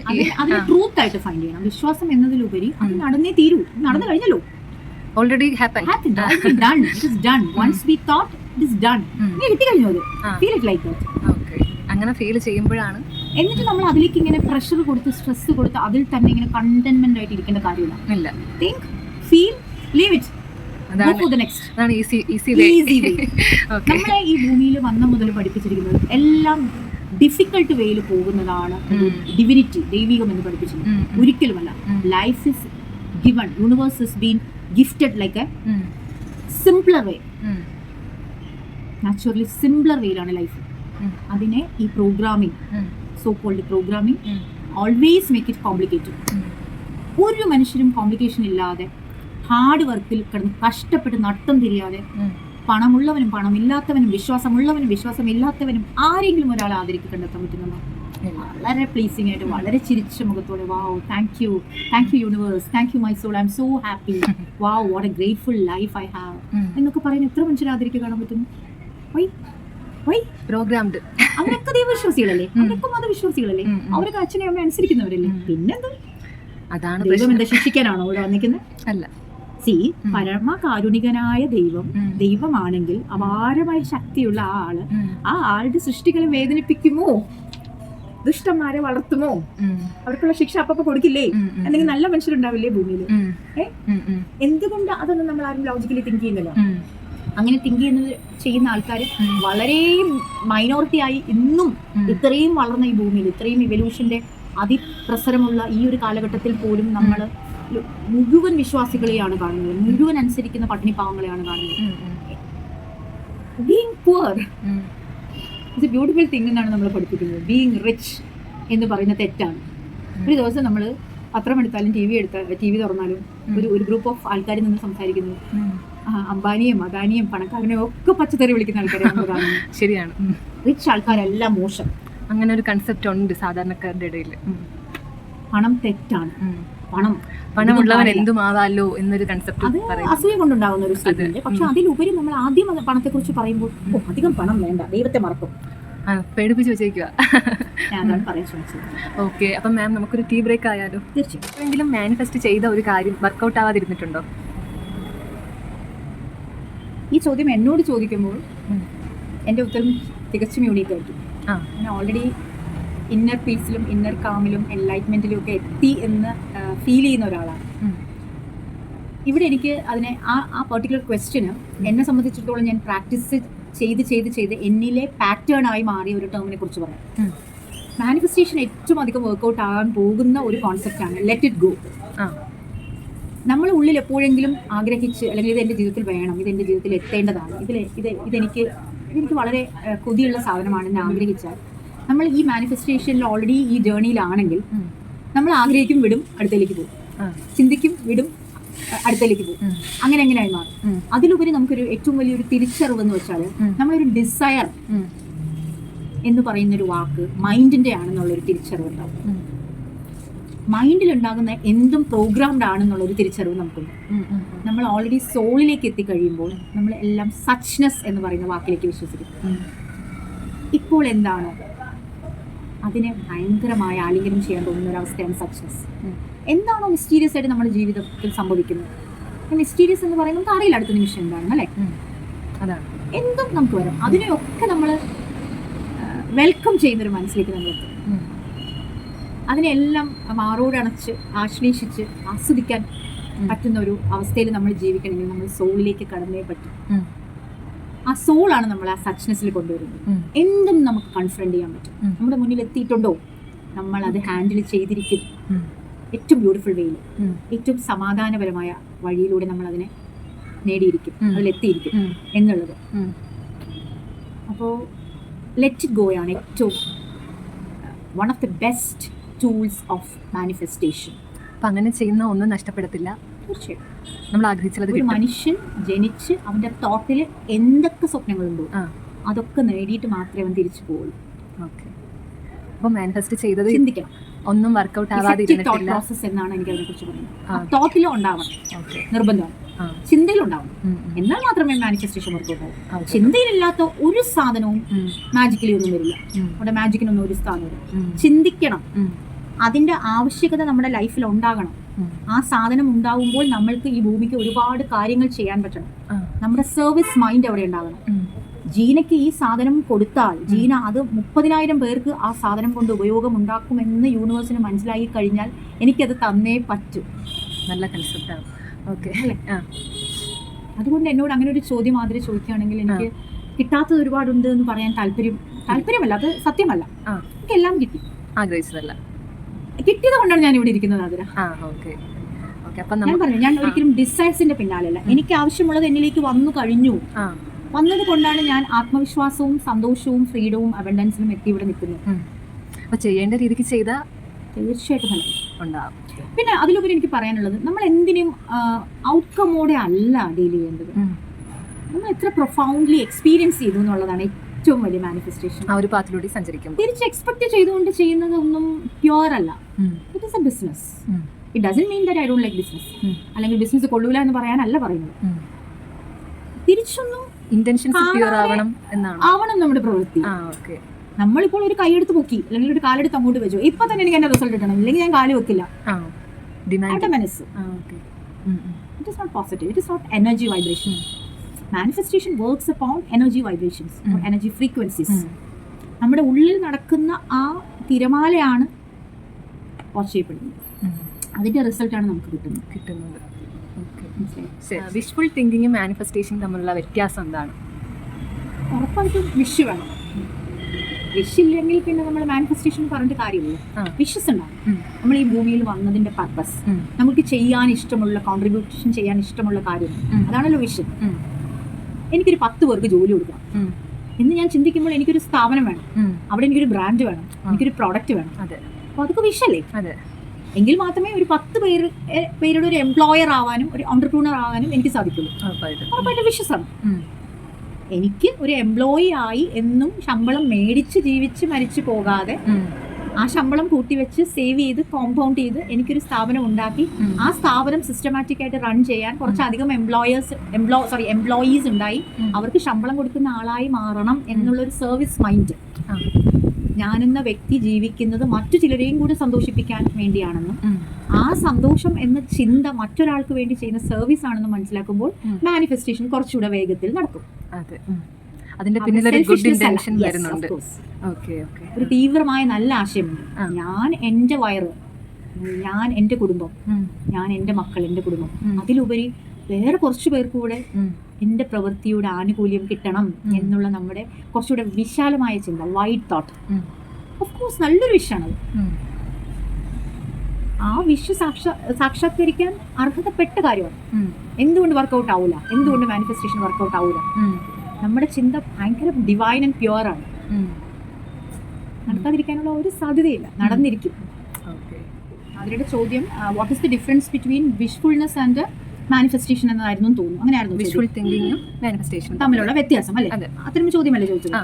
ട്രൂത്ത് ആയിട്ട് ഫൈൻഡ് ചെയ്യണം. വിശ്വാസം എന്നതിലുപരി അത് നടന്നേ തീരൂ. നടന്നു കഴിഞ്ഞല്ലോ, ഓൾറെഡി അങ്ങനെ ഫീൽ ചെയ്യുമ്പോഴാണ്. എന്നിട്ട് നമ്മൾ അതിലേക്ക് ഇങ്ങനെ പ്രഷർ കൊടുത്ത് സ്ട്രെസ് കൊടുത്ത് അതിൽ തന്നെ ഇങ്ങനെ കണ്ടന്റ്മെന്റ് ആയിട്ട് ഇരിക്കേണ്ട കാര്യമില്ല. Think, feel, leave it. നമ്മളെ ഈ ഭൂമിയിൽ വന്ന മുതൽ പഠിപ്പിച്ചിരിക്കുന്നത് എല്ലാം ഡിഫിക്കൽട്ട് വേയിൽ പോകുന്നതാണ് ഡിവിനിറ്റി, ദൈവികം എന്ന് പഠിപ്പിച്ചിരിക്കുന്നത്. ഒരിക്കലുമല്ല. Life is given, universe is been gifted like a simpler way. Naturally simpler വേയിലാണ് ലൈഫ്. അതിനെ ഈ programming, so called programming, always make it complicated. ഒരു മനുഷ്യരും കോംപ്ലിക്കേഷൻ ഇല്ലാതെ ഹാർഡ് വർക്കിൽ കിടന്ന് കഷ്ടപ്പെട്ട് നട്ടം തിരിയാതെ പണമുള്ളവനും പണമില്ലാത്തവനും വിശ്വാസമുള്ളവനും വിശ്വാസമില്ലാത്തവനും ആരെങ്കിലും ഒരാളെ ആദരിക്ക് കണ്ടെത്താൻ പറ്റുന്നുണ്ടോ? വളരെ പ്ലീസിംഗ് ആയിട്ട് വളരെ ചിരിച്ച മുഖത്തോടെ wow, thank you universe, thank you my soul, I am so happy, wow what a grateful life I have എന്നൊക്കെ പറയുന്ന എത്ര മനുഷ്യരെ ആദരിക്ക് കാണാൻ പറ്റുന്നു? പ്രോഗ്രാംഡ്. അവരൊക്കെ ദൈവവിശ്വാസികളല്ലേ, അവരൊക്കെ മതവിശ്വാസികളല്ലേ, അവരൊക്കെ അച്ഛനെ അമ്മ അനുസരിക്കുന്നവരല്ലേ. പിന്നെന്താ, അതാണ് ദൈവം എന്താ ശിക്ഷിക്കാനാണോ ഇവിടെ വന്നിരിക്കുന്നത്? അല്ല. പരമകാരുണികനായ ദൈവമാണെങ്കിൽ അപാരമായ ശക്തിയുള്ള ആ ആളുടെ സൃഷ്ടികളെ വേദനിപ്പിക്കുമോ, ദുഷ്ടന്മാരെ വളർത്തുമോ, അവർക്കുള്ള ശിക്ഷ അപ്പൊ കൊടുക്കില്ലേ? എന്തെങ്കിലും നല്ല മനുഷ്യരുണ്ടാവില്ലേ ഭൂമിയിൽ? എന്തുകൊണ്ട് അതൊന്നും നമ്മൾ ആരും ലോജിക്കലി തിങ്ക് ചെയ്യുന്നില്ല. അങ്ങനെ തിങ്ക് ചെയ്യുന്ന ആൾക്കാർ വളരെ മൈനോറിറ്റി ആയി ഇന്നും ഇത്രയും വളർന്ന ഈ ഭൂമിയിൽ, ഇത്രയും ഇവല്യൂഷന്റെ അതിപ്രസരമുള്ള ഈ ഒരു കാലഘട്ടത്തിൽ പോലും നമ്മൾ മുഴുവൻ വിശ്വാസികളെയാണ് കാണുന്നത്, മുഴുവൻ അനുസരിക്കുന്ന പട്ടിണി പാവങ്ങളെയാണ് കാണുന്നത്. Being poor it's A beautiful thing എന്നാണ് നമ്മൾ പഠിപ്പിക്കുന്നത്. ബീയിങ് റിച്ച് എന്ന് പറയുന്ന തെറ്റാണ്. ഒരു ദിവസം നമ്മൾ പത്രം എടുത്താലും ടി വി തുറന്നാലും ഒരു ഗ്രൂപ്പ് ഓഫ് ആൾക്കാരിൽ നിന്ന് സംസാരിക്കുന്നത് അംബാനിയും അദാനിയും പണക്കാരനെയും ഒക്കെ പച്ചത്തറി വിളിക്കുന്ന ആൾക്കാരാണ് കാണുന്നത്. ശരിയാണ്. റിച്ച് ആൾക്കാരെല്ലാം മോശം, അങ്ങനെ ഒരു കൺസെപ്റ്റ് ഉണ്ട് സാധാരണക്കാരുടെ ഇടയിൽ. പണം തെറ്റാണ്, പണമുള്ളവൻ എന്തുമാവാലോ എന്നൊരു കൺസെപ്റ്റ് അത് അസൂയ കൊണ്ടുണ്ടാകുന്ന ഒരു സ്റ്റേറ്റ്മെന്റ്. പക്ഷെ അതിലുപരി നമ്മൾ ആദ്യം പണത്തെ കുറിച്ച് പറയുമ്പോൾ അധികം പണം വേണ്ട, ദൈവത്തെ മറക്കും, പേടിപ്പിച്ച് വെച്ചേക്കുക. അതാണ് പറയാൻ ശ്രമിച്ചത്. ഓക്കെ, അപ്പം മാം നമുക്കൊരു ടീ ബ്രേക്ക് ആയാലോ? തീർച്ചയായും. എപ്പോഴെങ്കിലും മാനിഫെസ്റ്റ് ചെയ്ത ഒരു കാര്യം വർക്കൗട്ട് ആവാതിരുന്നിട്ടുണ്ടോ? ഈ ചോദ്യം എന്നോട് ചോദിക്കുമ്പോൾ എൻ്റെ ഉത്തരം തികച്ചും യൂണീക്ക് ആയിരിക്കും. ഞാൻ ഓൾറെഡി ഇന്നർ പീസിലും ഇന്നർ കാമിലും എൻലൈറ്റ്മെന്റിലും ഒക്കെ എത്തി എന്ന് ഫീൽ ചെയ്യുന്ന ഒരാളാണ്. ഇവിടെ എനിക്ക് അതിനെ ആ പെർട്ടിക്കുലർ ക്വസ്റ്റ്യന് എന്നെ സംബന്ധിച്ചിടത്തോളം ഞാൻ പ്രാക്ടീസ് ചെയ്ത് എന്നിലെ പാറ്റേൺ ആയി മാറിയ ഒരു ടേമിനെ കുറിച്ച് പറയാം. മാനിഫെസ്റ്റേഷൻ ഏറ്റവും അധികം വർക്കൗട്ട് ആകാൻ പോകുന്ന ഒരു കോൺസെപ്റ്റാണ് ലെറ്റ് ഇറ്റ് ഗോ. നമ്മൾ ഉള്ളിൽ എപ്പോഴെങ്കിലും ആഗ്രഹിച്ച് അല്ലെങ്കിൽ ഇത് എൻ്റെ ജീവിതത്തിൽ വേണം, ഇതെൻ്റെ ജീവിതത്തിൽ എത്തേണ്ടതാണ്, ഇതെനിക്ക് വളരെ കൊതിയുള്ള സാധനമാണെന്ന് ആഗ്രഹിച്ചാൽ നമ്മൾ ഈ മാനിഫെസ്റ്റേഷനിൽ ഓൾറെഡി ഈ ജേർണിയിലാണെങ്കിൽ നമ്മൾ ആഗ്രഹിക്കും, വിടും, അടുത്തേക്ക് പോകും, ചിന്തിക്കും, വിടും, അടുത്തേക്ക് പോകും, അങ്ങനെ എങ്ങനെയായി മാറും. അതിലുപരി നമുക്കൊരു ഏറ്റവും വലിയൊരു തിരിച്ചറിവ് എന്ന് വെച്ചാൽ നമ്മളൊരു ഡിസയർ എന്ന് പറയുന്നൊരു വാക്ക് മൈൻഡിന്റെ ആണെന്നുള്ളൊരു തിരിച്ചറിവ് ഉണ്ടാവും. മൈൻഡിൽ ഉണ്ടാകുന്ന എന്തും പ്രോഗ്രാംഡ് ആണെന്നുള്ളൊരു തിരിച്ചറിവ് നമുക്കുണ്ട്. നമ്മൾ ഓൾറെഡി സോളിലേക്ക് എത്തിക്കഴിയുമ്പോൾ നമ്മൾ എല്ലാം സച്ച്നെസ് എന്ന് പറയുന്ന വാക്കിലേക്ക് വിശ്വസിക്കും. ഇപ്പോൾ എന്താണോ അതിനെ ഭയങ്കരമായ ആലിംഗനം ചെയ്യാൻ തോന്നുന്ന ഒരവസ്ഥയാണ് സച്ച്നെസ്. എന്താണോ മിസ്റ്റീരിയസ് ആയിട്ട് നമ്മുടെ ജീവിതത്തിൽ സംഭവിക്കുന്നത്, മിസ്റ്റീരിയസ് എന്ന് പറയുന്നത് നമുക്ക് അറിയില്ല അടുത്ത നിമിഷം എന്താണെന്ന്, അല്ലേ? അതാണ് എന്തും നമുക്ക് വരും. അതിനെയൊക്കെ നമ്മൾ വെൽക്കം ചെയ്യുന്നൊരു മനസ്സിലേക്ക് നമ്മൾ എത്തും. അതിനെല്ലാം മാറോടണച്ച് ആശ്ലേഷിച്ച് ആസ്വദിക്കാൻ പറ്റുന്ന ഒരു അവസ്ഥയിൽ നമ്മൾ ജീവിക്കണമെങ്കിൽ നമ്മൾ സോളിലേക്ക് കടന്നേ പറ്റും. ആ സോളാണ് നമ്മൾ ആ സച്ച്നെസ്സിൽ കൊണ്ടുവരുന്നത്. എന്തും നമുക്ക് കൺഫ്രണ്ട് ചെയ്യാൻ പറ്റും. നമ്മുടെ മുന്നിൽ എത്തിയിട്ടുണ്ടോ, നമ്മൾ അത് ഹാൻഡിൽ ചെയ്തിരിക്കും ഏറ്റവും ബ്യൂട്ടിഫുൾ വേയിൽ, ഏറ്റവും സമാധാനപരമായ വഴിയിലൂടെ നമ്മൾ അതിനെ നേടിയിരിക്കും, അതിലെത്തിയിരിക്കും എന്നുള്ളത്. അപ്പോൾ ലെറ്റ് ഇറ്റ് ഗോ ആണ് ഏറ്റവും one of the best tools of manifestation. അപ്പം അങ്ങനെ ചെയ്യുന്ന ഒന്നും നഷ്ടപ്പെടത്തില്ല. തീർച്ചയായും നമ്മൾ ആഗ്രഹിച്ചത് ഒരു മനുഷ്യൻ ജനിച്ച് അവൻ്റെ തോട്ടിൽ എന്തൊക്കെ സ്വപ്നങ്ങളുണ്ടോ അതൊക്കെ നേടിയിട്ട് മാത്രമേ അവൻ തിരിച്ചു പോകുള്ളൂ. ഓക്കെ. അപ്പോൾ മാനിഫെസ്റ്റ് ചെയ്തത് ചിന്തിക്കണം. ഒന്നും വർക്കൗട്ട് തോട്ട് ആവാതിരുന്നിട്ടില്ല. പ്രോസസ് എന്നാണ് എനിക്ക് അതിനെ കുറിച്ച് പറയുന്നത്. തോട്ടിലും ഉണ്ടാവണം, ഓക്കെ. നിർബന്ധമാണ്. ചിന്തയിലുണ്ടാവണം, എന്നാൽ മാത്രമേ മാനിഫെസ്റ്റേഷൻ വർക്കൗട്ട് ആവും. ചിന്തയിലില്ലാത്ത ഒരു സാധനവും മാജിക്കലി ഒന്നും വരില്ല. നമ്മുടെ മാജിക്കിനൊന്നും ഒരു സ്ഥാനമില്ല. ചിന്തിക്കണം, അതിന്റെ ആവശ്യകത നമ്മുടെ ലൈഫിൽ ഉണ്ടാകണം. ആ സാധനം ഉണ്ടാവുമ്പോൾ നമ്മൾക്ക് ഈ ഭൂമിക്ക് ഒരുപാട് കാര്യങ്ങൾ ചെയ്യാൻ പറ്റണം. നമ്മുടെ സർവീസ് മൈൻഡ് അവിടെ ഉണ്ടാകണം. ജീനയ്ക്ക് ഈ സാധനം കൊടുത്താൽ ജീന അത് 30,000 പേർക്ക് ആ സാധനം കൊണ്ട് ഉപയോഗം ഉണ്ടാക്കുമെന്ന് യൂണിവേഴ്സിന് മനസ്സിലായി കഴിഞ്ഞാൽ എനിക്കത് തന്നേ പറ്റൂ. നല്ല കൺസെപ്റ്റാണ്. ഓക്കെ. അതുകൊണ്ട് എന്നോട് അങ്ങനെ ഒരു ചോദ്യം മാതിരി ചോദിക്കുകയാണെങ്കിൽ എനിക്ക് കിട്ടാത്തത് ഒരുപാടുണ്ട് എന്ന് പറയാൻ താല്പര്യമല്ല, അത് സത്യമല്ല. എനിക്ക് എല്ലാം കിട്ടി, ആഗ്രഹിച്ചതല്ല, കിട്ടിയത് കൊണ്ടാണ് ഞാൻ ഇവിടെ ഇരിക്കുന്നത്. അതിന് ഞാൻ പറഞ്ഞു, ഞാൻ ഒരിക്കലും ഡിസൈഡ്സിന്റെ പിന്നാലല്ല. എനിക്ക് ആവശ്യമുള്ളത് എന്നിലേക്ക് വന്നു കഴിഞ്ഞു. വന്നത് കൊണ്ടാണ് ഞാൻ ആത്മവിശ്വാസവും സന്തോഷവും ഫ്രീഡവും അബൻഡൻസിലും എത്തി ഇവിടെ നിൽക്കുന്നത്. അപ്പോൾ ചെയ്യേണ്ട രീതിക്ക് ചെയ്താൽ തീർച്ചയായിട്ടും ഫലം ഉണ്ടാവും. പിന്നെ അതിലുപരി എനിക്ക് പറയാനുള്ളത്, നമ്മൾ എന്തിനും ഔട്ട്കമോടെ അല്ല ഡീൽ ചെയ്യേണ്ടത്. നമ്മൾ എത്ര പ്രൊഫൗണ്ട്ലി എക്സ്പീരിയൻസ് ചെയ്തു എന്നുള്ളതാണ് ഏറ്റവും വലിയ മാനിഫെസ്റ്റേഷൻ. ആ ഒരു പാത്തിലൂടെ സഞ്ചരിക്കും. തിരിച്ച് എക്സ്പെക്ട് ചെയ്തുകൊണ്ട് ചെയ്യുന്നതൊന്നും പ്യുവർ അല്ല. It is A business. It doesn't mean that I don't like business, അല്ലെങ്കിൽ ബിസിനസ് കൊള്ളൂല എന്ന് പറയാനല്ല പറയുന്നത്. തിരിച്ചൊന്നും ഇന്റൻഷൻസ് പ്യുവർ ആവണം എന്നാണ് നമ്മുടെ പ്രവൃത്തി. നമ്മളിപ്പോൾ ഒരു കൈയെടുത്ത് പൊക്കി അല്ലെങ്കിൽ ഒരു കാലെടുത്ത് അങ്ങോട്ട് വെച്ചു, ഇപ്പൊ തന്നെ എനിക്ക് എന്റെ റിസൾട്ട് കിട്ടണം, ഇല്ലെങ്കിൽ ഞാൻ കാല് വെക്കില്ല. മനസ്സ് it is not positive, it is not energy vibration. Manifestation works upon energy vibrations or energy frequencies. നമ്മുടെ ഉള്ളിൽ നടക്കുന്ന ആ തിരമാലയാണ് വാച്ച് ചെയ്യപ്പെടുന്നത്. അതിന്റെ റിസൾട്ടാണ് നമുക്ക് കിട്ടുന്നത്. വിഷ്വൽ തിങ്കിങ്ങും മാനിഫെസ്റ്റേഷനും തമ്മിലുള്ള വ്യത്യാസം എന്താണ്? ഉറപ്പായിട്ടും വിഷ് വേണം. വിഷ് ഇല്ലെങ്കിൽ പിന്നെ നമ്മൾ മാനിഫെസ്റ്റേഷൻ പറഞ്ഞിട്ട് കാര്യമില്ല. വിഷസ് ഉണ്ടാവും. നമ്മൾ ഈ ഭൂമിയിൽ വന്നതിന്റെ പർപ്പസ്, നമുക്ക് ചെയ്യാൻ ഇഷ്ടമുള്ള, കോൺട്രിബ്യൂഷൻ ചെയ്യാൻ ഇഷ്ടമുള്ള കാര്യം, അതാണല്ലോ വിഷൻ. എനിക്കൊരു 10 പേർക്ക് ജോലി കൊടുക്കണം എന്ന് ഞാൻ ചിന്തിക്കുമ്പോൾ എനിക്കൊരു സ്ഥാപനം വേണം, അവിടെ എനിക്കൊരു ബ്രാൻഡ് വേണം, എനിക്കൊരു പ്രോഡക്റ്റ് വേണം. അപ്പോൾ അതൊക്കെ വിഷല്ലേ? എങ്കിൽ മാത്രമേ ഒരു 10 പേരുടെ ഒരു എംപ്ലോയർ ആവാനും ഒരു ഓൺട്രപ്രൂണർ ആവാനും എനിക്ക് സാധിക്കുള്ളൂ. ഉറപ്പായിട്ട് വിശ്വസാണ്. എനിക്ക് ഒരു എംപ്ലോയി ആയി എന്നും ശമ്പളം മേടിച്ച് ജീവിച്ച് മരിച്ചു പോകാതെ ആ ശമ്പളം കൂട്ടിവെച്ച് സേവ് ചെയ്ത് കോമ്പൗണ്ട് ചെയ്ത് എനിക്കൊരു സ്ഥാപനം ഉണ്ടാക്കി ആ സ്ഥാപനം സിസ്റ്റമാറ്റിക് ആയിട്ട് റൺ ചെയ്യാൻ കുറച്ചധികം എംപ്ലോയീസ് ഉണ്ടായി അവർക്ക് ശമ്പളം കൊടുക്കുന്ന ആളായി മാറണം എന്നുള്ളൊരു സർവീസ് മൈൻഡ്. ഞാനെന്ന വ്യക്തി ജീവിക്കുന്നത് മറ്റു ചിലരെയും കൂടെ സന്തോഷിപ്പിക്കാൻ വേണ്ടിയാണെന്നും ആ സന്തോഷം എന്ന ചിന്ത മറ്റൊരാൾക്ക് വേണ്ടി ചെയ്യുന്ന സർവീസ് ആണെന്ന് മനസ്സിലാക്കുമ്പോൾ മാനിഫെസ്റ്റേഷൻ കുറച്ചുകൂടെ വേഗത്തിൽ നടക്കും. അതിന്റെ പിന്നിൽ ഒരു ഗുഡ് ഇന്റൻഷൻ വരുന്നുണ്ട്. ഒരു തീവ്രമായ നല്ല ആശയമുണ്ട്. ഞാൻ എൻ്റെ വയറ്, ഞാൻ എൻ്റെ കുടുംബം, ഞാൻ എൻ്റെ മക്കൾ, എൻ്റെ കുടുംബം, അതിലുപരി വേറെ കുറച്ചു പേർക്ക് കൂടെ എൻ്റെ പ്രവൃത്തിയുടെ ആനുകൂല്യം കിട്ടണം എന്നുള്ള നമ്മുടെ കുറച്ചുകൂടെ വിശാലമായ ചിന്ത, വൈഡ് തോട്ട്. ഓഫ് കോഴ്സ് നല്ലൊരു വിഷയമാണത്. ആ വിഷ് സാക്ഷാത്കരിക്കാൻ അർഹതപ്പെട്ട കാര്യമാണ്. എന്തുകൊണ്ട് വർക്കൗട്ട് ആവൂല? എന്തുകൊണ്ട് മാനിഫെസ്റ്റേഷൻ വർക്കൗട്ട് ആവൂല? നമ്മുടെ ചിന്ത ഭയങ്കര ഡിവൈൻ ആൻഡ് പ്യുവർ ആണ്. നടക്കാതിരിക്കാനുള്ള ഒരു സാധ്യതയില്ല, നടന്നിരിക്കും. അവരുടെ ചോദ്യം what is the difference between wishfulness and manifestation എന്നതായിരുന്നു തോന്നുന്നു. അങ്ങനെയായിരുന്നു വിഷ്വൽ തിങ്കിങ്ങും മാനിഫെസ്റ്റേഷനും തമ്മിലുള്ള വ്യത്യാസം അല്ലേ? അത്തരം ചോദ്യമല്ലേ ചോദിച്ചത്?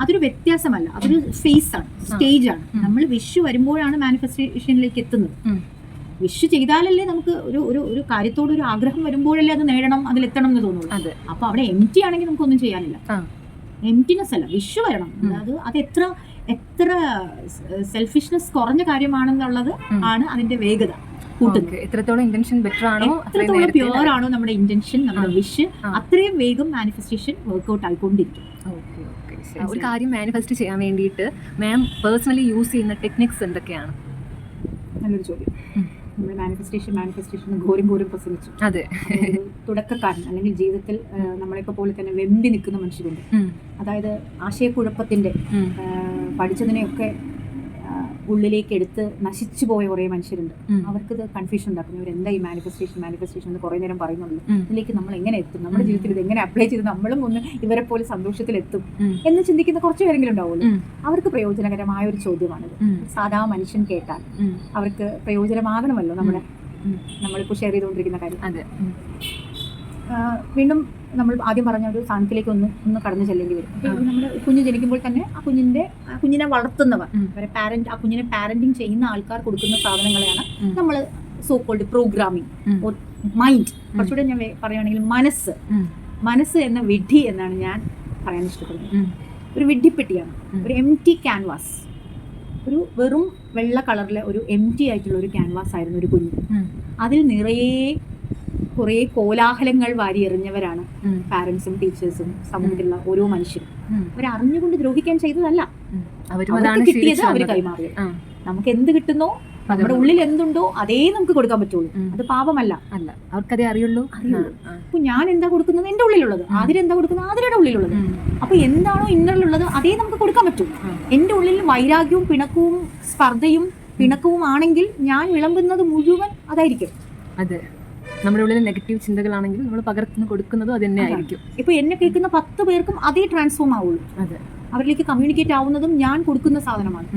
അതൊരു വ്യത്യാസമല്ല, അതൊരു ഫേസ് ആണ്, സ്റ്റേജ് ആണ്. നമ്മൾ വിഷ് വരുമ്പോഴാണ് മാനിഫെസ്റ്റേഷനിലേക്ക് എത്തുന്നത്. വിഷ് ചെയ്താലല്ലേ നമുക്ക് ഒരു കാര്യത്തോട് ഒരു ആഗ്രഹം വരുമ്പോഴല്ലേ അത് നേടണം, അതിലെത്തണം എന്ന് തോന്നുള്ളൂ. അപ്പൊ അവിടെ എംറ്റി ആണെങ്കിൽ നമുക്കൊന്നും ചെയ്യാനില്ല. എംറ്റിനെസ് അല്ല, വിഷ് വരണം. അത് എത്ര സെൽഫിഷ്നെസ് കുറഞ്ഞ കാര്യമാണെന്നുള്ളത് ആണ് അതിന്റെ വേഗത കൂട്ടുന്നത്. എത്രത്തോളം ഇന്റൻഷൻ ബെറ്റർ ആണോ, എത്രത്തോളം പ്യുവർ ആണോ നമ്മുടെ ഇന്റൻഷൻ, നമ്മുടെ വിഷ്, അത്രയും വേഗം മാനിഫെസ്റ്റേഷൻ വർക്ക്ഔട്ട് ആയിക്കൊണ്ടിരിക്കും. ഒരു കാര്യം മാനിഫെസ്റ്റ് ചെയ്യാൻ വേണ്ടിയിട്ട് മാം പേഴ്സണലി യൂസ് ചെയ്യുന്ന ടെക്നിക്സ് എന്തൊക്കെയാണ്? നല്ലൊരു ചോദ്യം. നമ്മൾ മാനിഫെസ്റ്റേഷൻ ഘോരം പ്രസംഗിച്ചു. അതെ, തുടക്കക്കാരൻ അല്ലെങ്കിൽ ജീവിതത്തിൽ നമ്മളെയൊക്കെ പോലെ തന്നെ വെമ്പി നിൽക്കുന്ന മനുഷ്യരുണ്ട്. അതായത് ആശയക്കുഴപ്പത്തിന്റെ പഠിച്ചതിനെയൊക്കെ ഉള്ളിലേക്ക് എടുത്ത് നശിച്ചു പോയ കുറേ മനുഷ്യരുണ്ട്. അവർക്കിത് കൺഫ്യൂഷൻ ഉണ്ടാക്കുന്നു. ഇവരെന്താ ഈ മാനിഫെസ്റ്റേഷൻ എന്ന് കുറേ നേരം പറയുന്നുള്ളൂ. ഇതിലേക്ക് നമ്മൾ എങ്ങനെ എത്തും, നമ്മുടെ ജീവിതത്തിൽ ഇത് എങ്ങനെ അപ്ലൈ ചെയ്ത് നമ്മളും ഒന്ന് ഇവരെ പോലെ സന്തോഷത്തിലെത്തും എന്ന് ചിന്തിക്കുന്ന കുറച്ച് പേരെങ്കിലും ഉണ്ടാവുമല്ലോ. അവർക്ക് പ്രയോജനകരമായ ഒരു ചോദ്യമാണിത്. സാധാ മനുഷ്യൻ കേട്ടാൽ അവർക്ക് പ്രയോജനമാകണമല്ലോ നമ്മളിപ്പോൾ ഷെയർ ചെയ്തുകൊണ്ടിരിക്കുന്ന കാര്യം. വീണ്ടും നമ്മൾ ആദ്യം പറഞ്ഞ ഒരു സാധനത്തിലേക്ക് ഒന്ന് കടന്നു ചെല്ലേണ്ടി വരും. നമ്മുടെ കുഞ്ഞ് ജനിക്കുമ്പോൾ തന്നെ ആ കുഞ്ഞിനെ വളർത്തുന്നവർ ആ കുഞ്ഞിനെ പാരന്റിങ് ചെയ്യുന്ന ആൾക്കാർ കൊടുക്കുന്ന സാധനങ്ങളെയാണ് നമ്മൾ സോ കോൾഡ് പ്രോഗ്രാമിംഗ് മൈൻഡ്. കുറച്ചുകൂടെ ഞാൻ പറയുകയാണെങ്കിൽ മനസ്സ് എന്ന വിഡ്ഢി എന്നാണ് ഞാൻ പറയാൻ ഇഷ്ടപ്പെടുന്നത്. ഒരു വിഡ്ഢിപ്പെട്ടിയാണ്, ഒരു എംപ്റ്റി ക്യാൻവാസ്, ഒരു വെറും വെള്ള കളറിലെ ഒരു എംപ്റ്റി ആയിട്ടുള്ള ഒരു ക്യാൻവാസ് ആയിരുന്നു ഒരു കുഞ്ഞ്. അതിൽ നിറയെ കുറേ കോലാഹലങ്ങൾ വാരി എറിഞ്ഞവരാണ് പാരന്റ്സും ടീച്ചേഴ്സും സമൂഹത്തിലുള്ള ഓരോ മനുഷ്യരും. അവരറിഞ്ഞുകൊണ്ട് ദ്രോഹിക്കാൻ ചെയ്തതല്ല, അവർക്ക് കിട്ടിയത് അവർ കൈമാറിയത്. നമുക്ക് എന്ത് കിട്ടുന്നോ, നമ്മുടെ ഉള്ളിൽ എന്തുണ്ടോ അതേ നമുക്ക് കൊടുക്കാൻ പറ്റുള്ളൂ. അത് പാപമല്ല, അല്ല, അവർക്കതേ അറിയുള്ളൂ. അപ്പൊ ഞാൻ എന്താ കൊടുക്കുന്നത് എന്റെ ഉള്ളിലുള്ളത്, ആതിരെന്താ കൊടുക്കുന്നത് ആതിരയുടെ ഉള്ളിലുള്ളത്. അപ്പൊ എന്താണോ ഇന്നറിലുള്ളത് അതേ നമുക്ക് കൊടുക്കാൻ പറ്റും. എന്റെ ഉള്ളിൽ വൈരാഗ്യവും പിണക്കവും സ്പർദ്ധയും പിണക്കവും ആണെങ്കിൽ ഞാൻ വിളമ്പുന്നത് മുഴുവൻ അതായിരിക്കും. അതെ, നമ്മുടെ ഉള്ളിൽ നെഗറ്റീവ് ചിന്തകളാണെങ്കിൽ നമ്മൾ പകർത്തുന്ന കൊടുക്കുന്നതും അത് തന്നെ ആയിരിക്കും. ഇപ്പൊ എന്നെ കേൾക്കുന്ന 10 പേർക്കും അതേ ട്രാൻസ്ഫോം ആവുള്ളൂ. അതെ, അവരിലേക്ക് കമ്മ്യൂണിക്കേറ്റ് ആവുന്നതും ഞാൻ കൊടുക്കുന്ന സാധനമാണ്.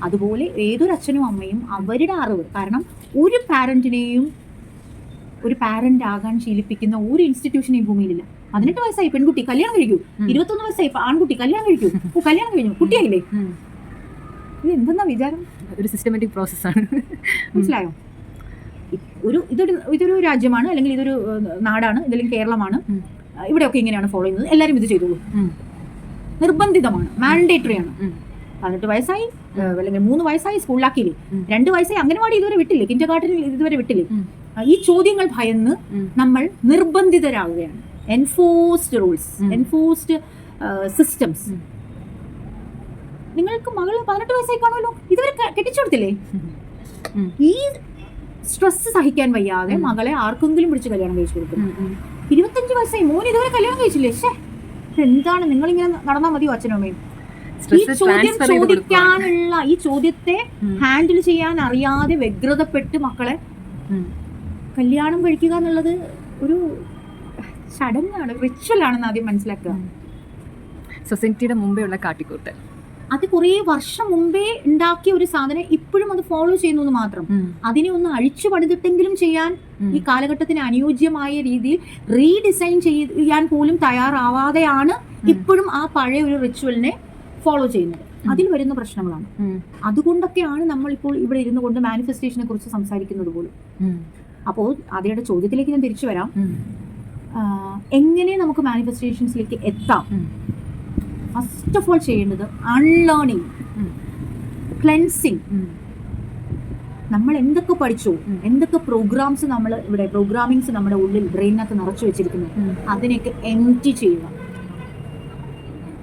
അതുപോലെ ഏതൊരു അച്ഛനും അമ്മയും അവരുടെ അറിവ്, കാരണം ഒരു പാരന്റിനെയും ഒരു പാരന്റ് ആകാൻ ശീലിപ്പിക്കുന്ന ഒരു ഇൻസ്റ്റിറ്റ്യൂഷൻ ഈ ഭൂമിയിലില്ല. 18 വയസ്സായി പെൺകുട്ടി കല്യാണം കഴിക്കൂ, 21 വയസ്സായി ആൺകുട്ടി കല്യാണം കഴിക്കൂ, കല്യാണം കഴിഞ്ഞു കുട്ടിയായില്ലേ. ഇത് എന്തെന്നാ വിചാരം? ഒരു സിസ്റ്റമാറ്റിക് പ്രോസസ്സാണ്. മനസ്സിലായോ? ഇതൊരു രാജ്യമാണ്, അല്ലെങ്കിൽ ഇതൊരു നാടാണ്, ഇതല്ലെങ്കിൽ കേരളമാണ്, ഇവിടെയൊക്കെ ഇങ്ങനെയാണ് ഫോളോ ചെയ്യുന്നത്, എല്ലാവരും ഇത് ചെയ്തോളൂ. നിർബന്ധിതമാണ്, മാൻഡേറ്ററി ആണ്. 18 വയസ്സായി അല്ലെങ്കിൽ 3 വയസ്സായി സ്കൂളിലാക്കിയില്ലേ, 2 വയസ്സായി അംഗനവാടി ഇതുവരെ വിട്ടില്ലേ, കിൻഡർ ഗാർട്ടനിൽ ഇതുവരെ വിട്ടില്ലേ. ഈ ചോദ്യങ്ങൾ ഭയന്ന് നമ്മൾ നിർബന്ധിതരാകുകയാണ്. Enforced rules, enforced systems. നിങ്ങൾക്ക് മകൾ 18 വയസ്സായി കാണുമല്ലോ, ഇതുവരെ കെട്ടിച്ചു കൊടുത്തില്ലേ? ഈ സ്ട്രെസ് സഹിക്കാൻ വയ്യാതെ മകളെ ആർക്കെങ്കിലും പിടിച്ച് കല്യാണം കഴിച്ചു കൊടുക്കുന്നു. 25 വയസ്സായി മോൻ ഇതുവരെ കല്യാണം കഴിച്ചില്ലേ? എന്താണ് നിങ്ങളിങ്ങനെ നടന്നാൽ മതിയോ അച്ഛനും അമ്മയും? ഈ ചോദ്യം ചോദിക്കാനുള്ള, ഈ ചോദ്യത്തെ ഹാൻഡിൽ ചെയ്യാൻ അറിയാതെ വ്യഗ്രതപ്പെട്ട് മക്കളെ കല്യാണം കഴിക്കുക എന്നുള്ളത് ഒരു ചടങ്ങാണ്, റിച്വൽ ആണെന്ന് ആദ്യം മനസ്സിലാക്കുക. സൊസൈറ്റിയുടെ മുമ്പേ ഉള്ള കാട്ടിക്കൂട്ട്, അത് കുറേ വർഷം മുമ്പേ ഉണ്ടാക്കിയ ഒരു സാധനം ഇപ്പോഴും അത് ഫോളോ ചെയ്യുന്നു മാത്രം. അതിനെ ഒന്ന് അഴിച്ചു പണിതിട്ടെങ്കിലും ചെയ്യാൻ ഈ കാലഘട്ടത്തിന് അനുയോജ്യമായ രീതിയിൽ റീഡിസൈൻ ചെയ്യാൻ പോലും തയ്യാറാവാതെയാണ് ഇപ്പോഴും ആ പഴയ ഒരു റിച്വലിനെ ഫോളോ ചെയ്യുന്നത്. അതിൽ വരുന്ന പ്രശ്നങ്ങളാണ്. അതുകൊണ്ടൊക്കെയാണ് നമ്മൾ ഇപ്പോൾ ഇവിടെ ഇരുന്നു കൊണ്ട് മാനിഫെസ്റ്റേഷനെ കുറിച്ച് സംസാരിക്കുന്നത് പോലും. അപ്പോൾ അതയുടെ ചോദ്യത്തിലേക്ക് ഞാൻ തിരിച്ചു വരാം. എങ്ങനെ നമുക്ക് മാനിഫെസ്റ്റേഷൻസിലേക്ക് എത്താം? ഫസ്റ്റ് ഓഫ് ഓൾ ചെയ്യേണ്ടത് അൺലേണിങ്, ക്ലെൻസിങ്. നമ്മൾ എന്തൊക്കെ പഠിച്ചു, എന്തൊക്കെ പ്രോഗ്രാംസ് നമ്മൾ ഇവിടെ പ്രോഗ്രാമിങ്സ് നമ്മുടെ ഉള്ളിൽ ബ്രെയിനകത്ത് നിറച്ചു വെച്ചിരിക്കുന്നു, അതിനെയൊക്കെ എംപ്റ്റി ചെയ്യുക.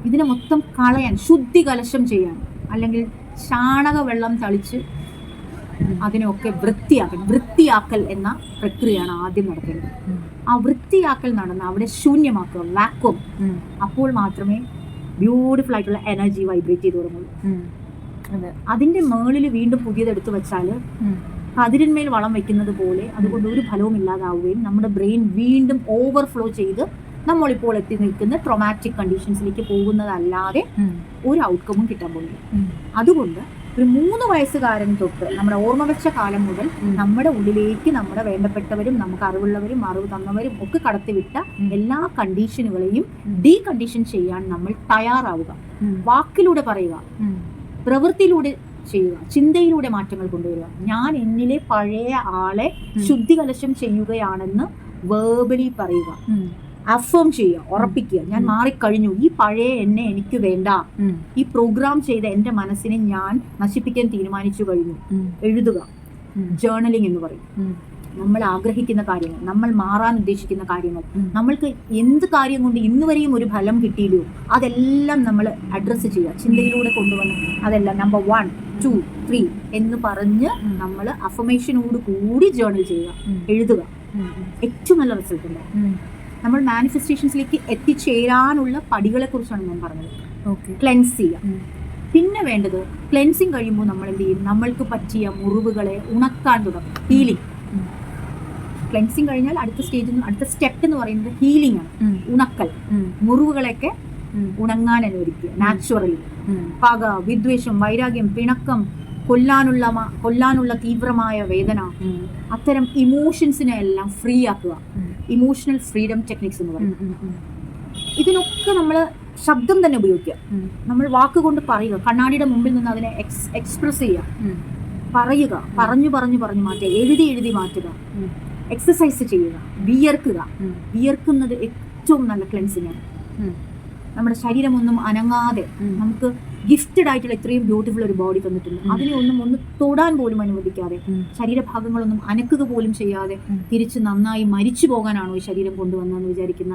ഇതിനെ മൊത്തം കളയാൻ, ശുദ്ധി കലശം ചെയ്യാൻ, അല്ലെങ്കിൽ ചാണക വെള്ളം തളിച്ച് അതിനെയൊക്കെ വൃത്തിയാക്കൽ എന്ന പ്രക്രിയയാണ് ആദ്യം നടക്കേണ്ടത്. ആ വൃത്തിയാക്കൽ നടന്ന് അവിടെ ശൂന്യമാക്കുക, വാക്വം. അപ്പോൾ മാത്രമേ ബ്യൂട്ടിഫുൾ ആയിട്ടുള്ള എനർജി വൈബ്രേറ്റ് ചെയ്ത് തുടങ്ങുള്ളൂ. അതിന്റെ മേളിൽ വീണ്ടും പുതിയതെടുത്ത് വെച്ചാൽ കതിരിന്മേൽ വളം വെക്കുന്നത് പോലെ അതുകൊണ്ട് ഒരു ഫലവും ഇല്ലാതാവുകയും നമ്മുടെ ബ്രെയിൻ വീണ്ടും ഓവർഫ്ലോ ചെയ്ത് നമ്മളിപ്പോൾ എത്തി നിൽക്കുന്ന ട്രോമാറ്റിക് കണ്ടീഷൻസിലേക്ക് പോകുന്നതല്ലാതെ ഒരു ഔട്ട്കമും കിട്ടാൻ പോകുന്നില്ല. അതുകൊണ്ട് ഒരു 3 വയസ്സുകാരൻ തൊട്ട് നമ്മുടെ ഓർമ്മ വെച്ച കാലം മുതൽ നമ്മുടെ ഉള്ളിലേക്ക് നമ്മുടെ വേണ്ടപ്പെട്ടവരും നമുക്ക് അറിവുള്ളവരും അറിവ് തന്നവരും ഒക്കെ കടത്തിവിട്ട എല്ലാ കണ്ടീഷനുകളെയും ഡീകണ്ടീഷൻ ചെയ്യാൻ നമ്മൾ തയ്യാറാവുക. വാക്കിലൂടെ പറയുക, പ്രവൃത്തിയിലൂടെ ചെയ്യുക, ചിന്തയിലൂടെ മാറ്റങ്ങൾ കൊണ്ടുവരിക. ഞാൻ എന്നിലെ പഴയ ആളെ ശുദ്ധികലശം ചെയ്യുകയാണെന്ന് വേർബലി പറയുക, അഫേം ചെയ്യുക, ഉറപ്പിക്കുക. ഞാൻ മാറിക്കഴിഞ്ഞു, ഈ പഴയ എന്നെ എനിക്ക് വേണ്ട, ഈ പ്രോഗ്രാം ചെയ്ത എൻ്റെ മനസ്സിനെ ഞാൻ നശിപ്പിക്കാൻ തീരുമാനിച്ചു കഴിഞ്ഞു. എഴുതുക, ജേർണലിംഗ് എന്ന് പറയും. നമ്മൾ ആഗ്രഹിക്കുന്ന കാര്യങ്ങൾ, നമ്മൾ മാറാൻ ഉദ്ദേശിക്കുന്ന കാര്യങ്ങൾ, നമ്മൾക്ക് എന്ത് കാര്യം കൊണ്ട് ഇന്നുവരെയും ഒരു ഫലം കിട്ടിയില്ലോ അതെല്ലാം നമ്മൾ അഡ്രസ്സ് ചെയ്യുക, ചിന്തയിലൂടെ കൊണ്ടുവന്ന് അതെല്ലാം നമ്പർ 1, 2, 3 എന്ന് പറഞ്ഞ് നമ്മൾ അഫർമേഷനോട് കൂടി ജേർണൽ ചെയ്യുക, എഴുതുക. ഏറ്റവും നല്ല റിസൾട്ട് ഉണ്ടാവും. നമ്മൾ മാനിഫെസ്റ്റേഷൻസിലേക്ക് എത്തിച്ചേരാനുള്ള പടികളെ കുറിച്ചാണ് ഞാൻ പറഞ്ഞത്. ക്ലെൻസ് ചെയ്യുക. പിന്നെ വേണ്ടത്, ക്ലെൻസിങ് കഴിയുമ്പോൾ നമ്മൾ എന്ത് ചെയ്യും? നമ്മൾക്ക് പറ്റിയ മുറിവുകളെ ഉണക്കാൻ തുടങ്ങും. ഹീലിംഗ്. ക്ലെൻസിങ് കഴിഞ്ഞാൽ അടുത്ത സ്റ്റെപ്പ് എന്ന് പറയുന്നത് ഹീലിംഗ് ആണ്, ഉണക്കൽ. മുറിവുകളൊക്കെ ഉണങ്ങാൻ അനുവദിക്കുക നാച്ചുറലി. പക, വിദ്വേഷം, വൈരാഗ്യം, പിണക്കം, കൊല്ലാനുള്ള തീവ്രമായ വേദന, അത്തരം ഇമോഷൻസിനെ എല്ലാം ഫ്രീ ആക്കുക. ഇമോഷണൽ ഫ്രീഡം ടെക്നിക്സ് എന്ന് പറയും. ഇതിനൊക്കെ നമ്മൾ ശബ്ദം തന്നെ ഉപയോഗിക്കുക. നമ്മൾ വാക്കുകൊണ്ട് പറയുക, കണ്ണാടിയുടെ മുമ്പിൽ നിന്ന് അതിനെ എക്സ്പ്രസ് ചെയ്യുക, പറയുക, പറഞ്ഞു മാറ്റുക, എഴുതി മാറ്റുക, എക്സസൈസ് ചെയ്യുക, വിയർക്കുന്നത് ഏറ്റവും നല്ല ക്ലെൻസിങ് ആണ്. നമ്മുടെ ശരീരമൊന്നും അനങ്ങാതെ നമുക്ക് ഗിഫ്റ്റഡ് ആയിട്ടുള്ള ഇത്രയും ബ്യൂട്ടിഫുൾ ഒരു ബോഡി തന്നിട്ടുണ്ട്. അതിനെ ഒന്ന് തൊടാൻ പോലും അനുവദിക്കാതെ, ശരീരഭാഗങ്ങളൊന്നും അനക്കുക പോലും ചെയ്യാതെ തിരിച്ച് നന്നായി മരിച്ചു പോകാനാണോ ഈ ശരീരം കൊണ്ടുവന്നതെന്ന് വിചാരിക്കുന്ന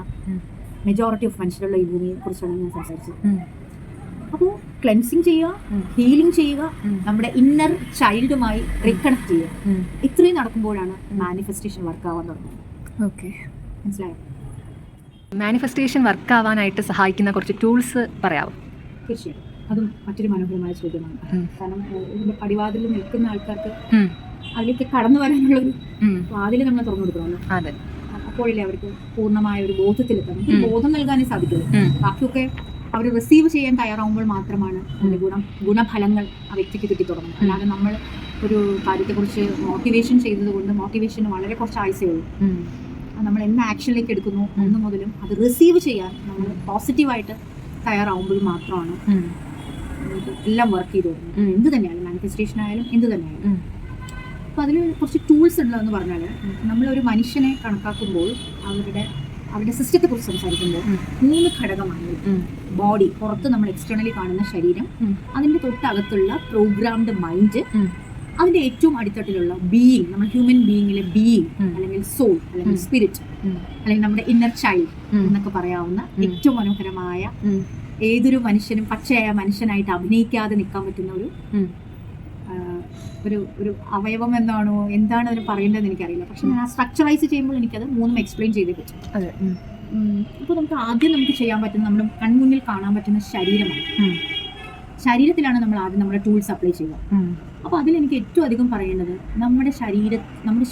മെജോറിറ്റി ഓഫ് മനുഷ്യരുള്ള ഈ ഭൂമിയെ കുറിച്ചാണ് ഞാൻ സംസാരിച്ചത്. അപ്പോൾ ക്ലെൻസിങ് ചെയ്യുക, ഹീലിംഗ് ചെയ്യുക, നമ്മുടെ ഇന്നർ ചൈൽഡുമായി റീകണക്ട് ചെയ്യുക. ഇത്രയും നടക്കുമ്പോഴാണ് മാനിഫെസ്റ്റേഷൻ വർക്ക് ആവാൻ തുടങ്ങുന്നത്. ഓക്കെ, മനസ്സിലായോ? മാനിഫെസ്റ്റേഷൻ വർക്ക് ആവാനായിട്ട് സഹായിക്കുന്ന കുറച്ച് ടൂൾസ് പറയാമോ? തീർച്ചയായും, അതും മറ്റൊരു മനോഹരമായ ചോദ്യമാണ്. കാരണം ഇതിന്റെ പടിവാതിൽ നിൽക്കുന്ന ആൾക്കാർക്ക് അതിലേക്ക് കടന്നു വരാനുള്ളൊരു വാതിൽ നമ്മൾ തുറന്നു കൊടുക്കണമല്ലോ. അതെ, അപ്പോഴല്ലേ അവർക്ക് പൂർണ്ണമായ ഒരു ബോധത്തിലെത്തണം. ബോധം നൽകാനേ സാധിക്കുള്ളൂ. ബാക്കിയൊക്കെ അവർ റിസീവ് ചെയ്യാൻ തയ്യാറാവുമ്പോൾ മാത്രമാണ് അതിന്റെ ഗുണഫലങ്ങൾ ആ വ്യക്തിക്ക് കിട്ടി തുടങ്ങുന്നത്. അല്ലാതെ നമ്മൾ ഒരു കാര്യത്തെക്കുറിച്ച് മോട്ടിവേഷൻ ചെയ്തത് കൊണ്ട് മോട്ടിവേഷന് വളരെ കുറച്ച് ആയുസേ ഉള്ളൂ. നമ്മൾ എന്ന് ആക്ഷനിലേക്ക് എടുക്കുന്നു ഒന്നു മുതലും അത് റിസീവ് ചെയ്യാൻ നമ്മൾ പോസിറ്റീവായിട്ട് തയ്യാറാവുമ്പോൾ മാത്രമാണ് എല്ലാം വർക്ക് ചെയ്ത് തുടങ്ങുന്നത്. എന്ത് തന്നെയായാലും, മാനിഫെസ്റ്റേഷൻ ആയാലും എന്ത് തന്നെയായാലും. അപ്പോൾ അതിൽ കുറച്ച് ടൂൾസ് ഉള്ളതെന്ന് പറഞ്ഞാൽ, നമ്മളൊരു മനുഷ്യനെ കണക്കാക്കുമ്പോൾ അവരുടെ സിസ്റ്റത്തെ കുറിച്ച് സംസാരിക്കുമ്പോൾ 3 ഘടകമാണ്. ബോഡി, പുറത്ത് നമ്മൾ എക്സ്റ്റേണലി കാണുന്ന ശരീരം, അതിൻ്റെ തൊട്ടകത്തുള്ള പ്രോഗ്രാംഡ് മൈൻഡ്, അതിൻ്റെ ഏറ്റവും അടിത്തട്ടിലുള്ള ബീയിങ്, നമ്മൾ ഹ്യൂമൻ ബീയിങ്ങിലെ ബീയിങ് അല്ലെങ്കിൽ സോൾ അല്ലെങ്കിൽ സ്പിരിറ്റ് അല്ലെങ്കിൽ നമ്മുടെ ഇന്നർ ചൈൽഡ് എന്നൊക്കെ പറയാവുന്ന ഏറ്റവും മനോഹരമായ, ഏതൊരു മനുഷ്യനും പച്ചയായ മനുഷ്യനായിട്ട് അഭിനയിക്കാതെ നിൽക്കാൻ പറ്റുന്ന ഒരു അവയവം എന്താണ് അതിന് പറയേണ്ടതെന്ന് എനിക്കറിയില്ല. പക്ഷെ ഞാൻ ആ സ്ട്രക്ചറൈസ് ചെയ്യുമ്പോൾ എനിക്കത് 3 എക്സ്പ്ലെയിൻ ചെയ്തേ പറ്റും. അപ്പോൾ നമുക്ക് ചെയ്യാൻ പറ്റുന്ന, നമ്മുടെ കൺമുന്നിൽ കാണാൻ പറ്റുന്ന ശരീരമാണ്. ശരീരത്തിലാണ് നമ്മൾ ആദ്യം നമ്മുടെ ടൂൾസ് അപ്ലൈ ചെയ്യുക. അപ്പോൾ അതിലെനിക്ക് ഏറ്റവും അധികം പറയേണ്ടത്, നമ്മുടെ